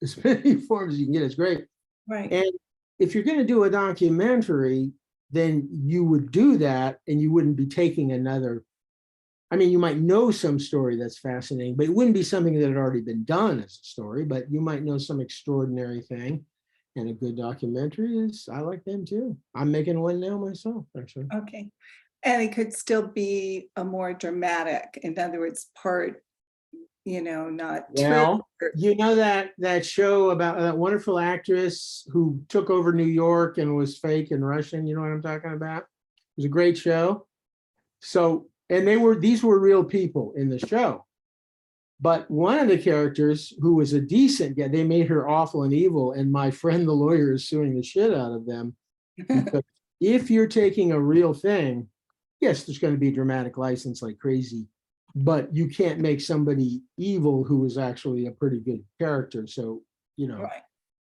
as many forms as you can get. It's great. Right. And if you're going to do a documentary, then you would do that, and you wouldn't be taking another. I mean, you might know some story that's fascinating, but it wouldn't be something that had already been done as a story, but you might know some extraordinary thing. And a good documentary is, I like them too. I'm making one now myself, actually. Okay. And it could still be a more dramatic, in other words, part, not Well, true. you know that show about that wonderful actress who took over New York and was fake and Russian, you know what I'm talking about? It was a great show. So, and these were real people in the show. But one of the characters who was a decent guy, they made her awful and evil. And my friend, the lawyer, is suing the shit out of them. Because if you're taking a real thing, yes, there's going to be dramatic license like crazy, but you can't make somebody evil who is actually a pretty good character. So, Right.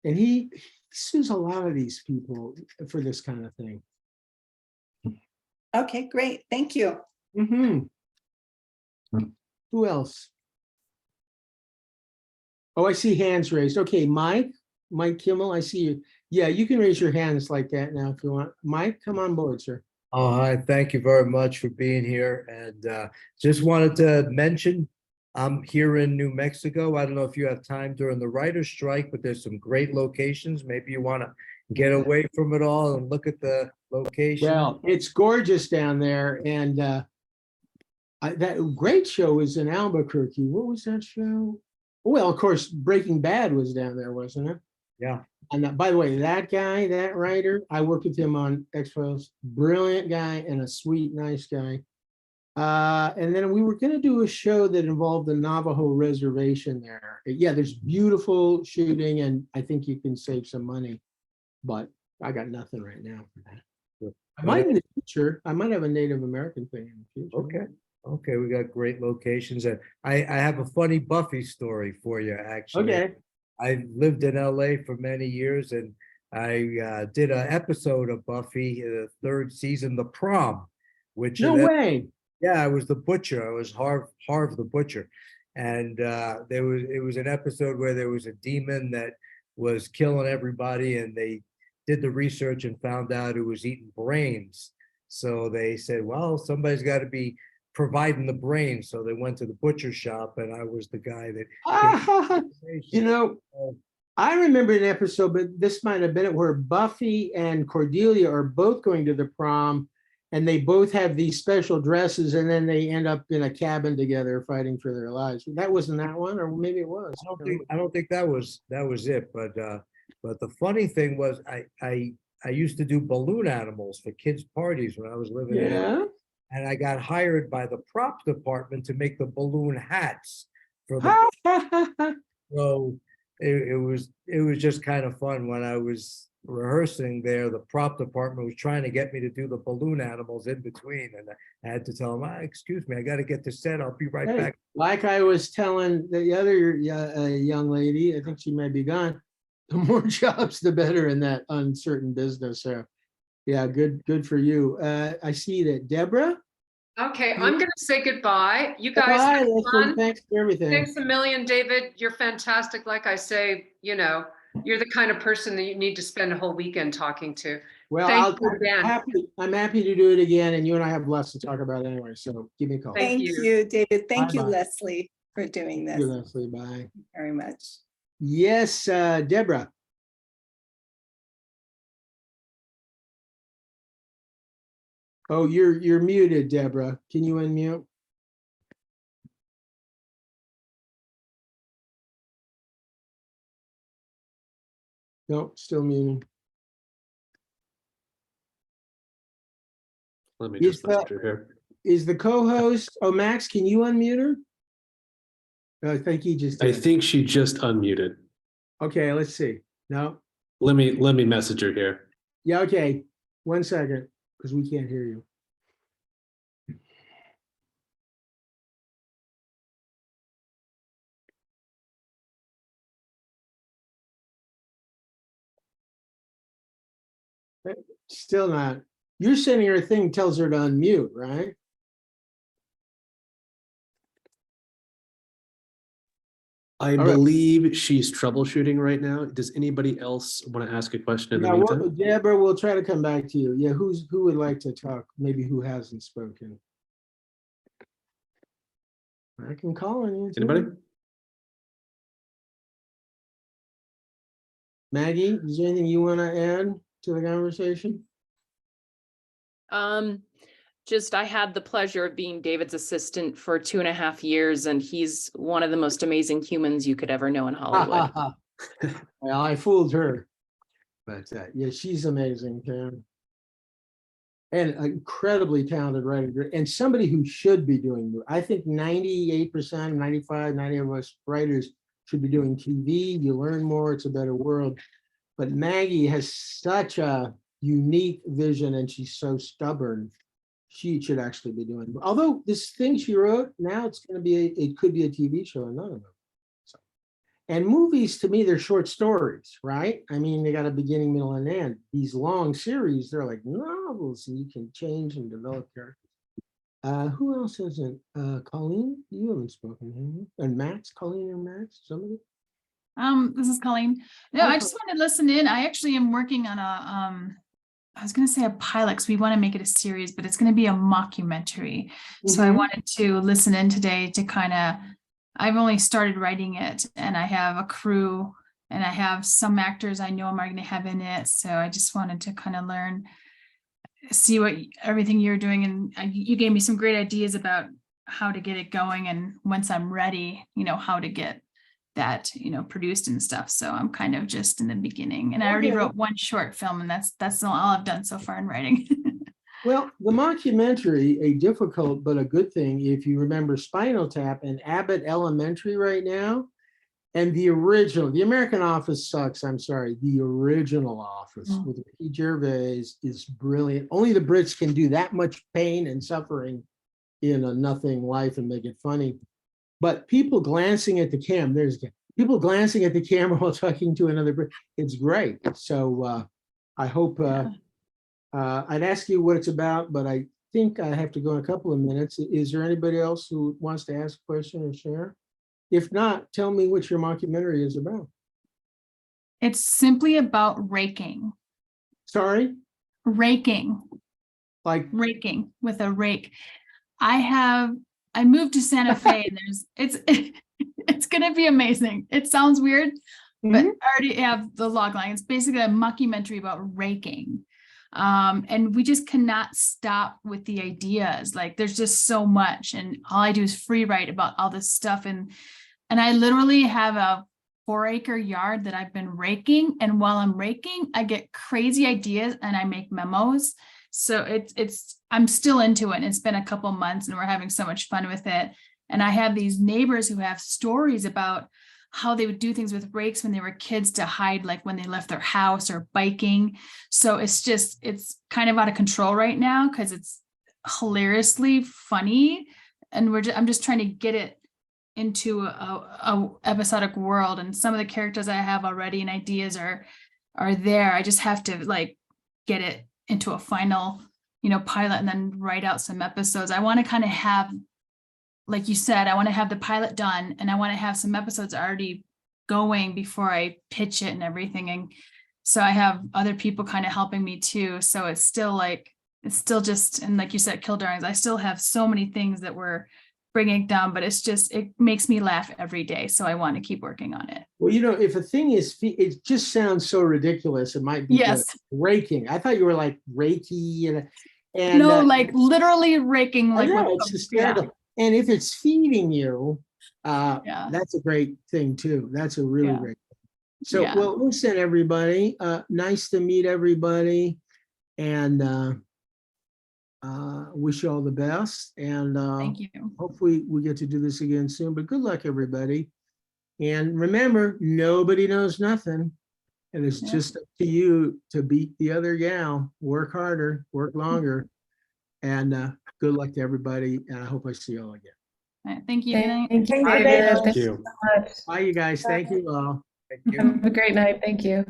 and he sues a lot of these people for this kind of thing. Okay, great. Thank you. Mhm. Who else? Oh, I see hands raised. Okay, Mike Kimmel, I see you. Yeah, you can raise your hands like that now if you want. Mike, come on board, sir. Oh, hi, thank you very much for being here. And just wanted to mention, I'm here in New Mexico. I don't know if you have time during the writer's strike, but there's some great locations. Maybe you want to get away from it all and look at the location. Well, it's gorgeous down there. And that great show was in Albuquerque. What was that show? Well, of course, Breaking Bad was down there, wasn't it? Yeah. And by the way, that guy, that writer, I worked with him on X-Files. Brilliant guy and a sweet, nice guy. And then we were going to do a show that involved the Navajo reservation there. Yeah, there's beautiful shooting, and I think you can save some money. But I got nothing right now for that. I might in the future. I might have a Native American thing in the future. Okay. Okay, we got great locations. And I have a funny Buffy story for you, actually. Okay. I lived in LA for many years, and I did an episode of Buffy, the third season, The Prom, which No way. Yeah, I was the butcher. I was Harv the butcher, and it was an episode where there was a demon that was killing everybody, and they did the research and found out it was eating brains. So they said, well, somebody's got to be providing the brains. So they went to the butcher shop, and I was the guy that. I remember an episode, but this might have been it, where Buffy and Cordelia are both going to the prom, and they both have these special dresses, and then they end up in a cabin together fighting for their lives. That wasn't that one, or maybe it was. I don't think that was it. But the funny thing was, I used to do balloon animals for kids' parties when I was living in LA. And I got hired by the prop department to make the balloon hats for the. So it was just kind of fun when I was rehearsing there. The prop department was trying to get me to do the balloon animals in between, and I had to tell them, excuse me, I got to get to set. I'll be right back. Like I was telling the other young lady, I think she may be gone. The more jobs, the better in that uncertain business. So, yeah, good for you. I see that Deborah. Okay, I'm going to say goodbye. You guys Bye, had Leslie. fun. Thanks for everything. Thanks a million, David. You're fantastic. Like I say, you're the kind of person that you need to spend a whole weekend talking to. Well, Thank I'm happy to do it again, and you and I have lots to talk about anyway, so give me a call. Thank Thank you. you, David. Thank you, Bye-bye. Leslie, for doing Thank this. you, Leslie. Bye. Very much. Yes, Deborah. Oh, you're muted, Deborah. Can you unmute? No, still muted. Let me just Is message her here. Is the co-host, Max, can you unmute her? I think he just I did. think she just unmuted. Okay, let's see. No? Let me message her here. Yeah, okay. 1 second, because we can't hear you. Still not. You're sending her a thing, tells her to unmute, right? I right. believe she's troubleshooting right now. Does anybody else want to ask a question in the Yeah, meantime? Deborah, we'll try to come back to you. Yeah, who would like to talk? Maybe who hasn't spoken. I can call on you. too. Anybody? Maggie, is there anything you want to add to the conversation? Just I had the pleasure of being David's assistant for 2.5 years, and he's one of the most amazing humans you could ever know in Hollywood. Well, I fooled her, but yeah, she's amazing, Karen. and an incredibly talented writer, and somebody who should be doing, I think 98%, 95, 90 of us writers should be doing TV. You learn more, it's a better world. But Maggie has such a unique vision and she's so stubborn. She should actually be doing, although this thing she wrote, now it's going to be, it could be a TV show, and none of them. So, and movies, to me, they're short stories, right? I mean, they got a beginning, middle, and end. These long series, they're like novels, and you can change and develop characters. Who else isn't? Colleen, you haven't spoken, have you? And Max, Colleen or Max, somebody? This is Colleen. No, I just wanted to listen in. I actually am working on a, I was going to say a pilot because we want to make it a series, but it's going to be a mockumentary. So I wanted to listen in today to kind of, I've only started writing it and I have a crew and I have some actors I know I'm going to have in it. So I just wanted to kind of learn, see what everything you're doing. And you gave me some great ideas about how to get it going. And once I'm ready, you know, how to get that, you know, produced and stuff. So I'm kind of just in the beginning, and I already wrote one short film, and that's all I've done so far in writing. Well, the mockumentary, a difficult but a good thing, if you remember Spinal Tap and Abbott Elementary right now, and the original, the American Office sucks, I'm sorry, the original Office with Ricky Gervais is brilliant. Only the Brits can do that much pain and suffering in a nothing life and make it funny. But people glancing at the people glancing at the camera while talking to another Brit, it's great. So I hope, I'd ask you what it's about, but I think I have to go in a couple of minutes. Is there anybody else who wants to ask a question or share? If not, tell me what your mockumentary is about. It's simply about raking. Sorry? Raking. Like raking with a rake. I moved to Santa Fe and it's going to be amazing. It sounds weird, but I already have the log line. It's basically a mockumentary about raking. And we just cannot stop with the ideas. Like there's just so much, and all I do is free write about all this stuff. And I literally have a 4-acre yard that I've been raking. And while I'm raking, I get crazy ideas and I make memos. So I'm still into it. It's been a couple months and we're having so much fun with it. And I have these neighbors who have stories about how they would do things with rakes when they were kids to hide, like when they left their house or biking. So it's kind of out of control right now because it's hilariously funny. And I'm just trying to get it into a episodic world. And some of the characters I have already and ideas are there. I just have to like get it into a final, you know, pilot and then write out some episodes. I want to kind of have, like you said, I want to have the pilot done and I want to have some episodes already going before I pitch it and everything. And so I have other people kind of helping me too. So it's still just, and like you said, Kill Darlings, I still have so many things that we're bringing down, but it makes me laugh every day. So I want to keep working on it. Well, you know, if a thing is, it just sounds so ridiculous. It might be yes, raking. I thought you were like Reiki and no, like literally raking. Like it's hysterical. Yeah. And if it's feeding you, that's a great thing too. That's a really great thing. So, well, listen, everybody, nice to meet everybody, and wish you all the best. And thank you. Hopefully we get to do this again soon, but good luck, everybody. And remember, nobody knows nothing. And it's just up to you to beat the other gal. Work harder, work longer. And good luck to everybody. And I hope I see you all again. All right, thank you. Thank you. Bye, Thank you so much. Bye, you guys. Thank you all. Have a great night. Thank you.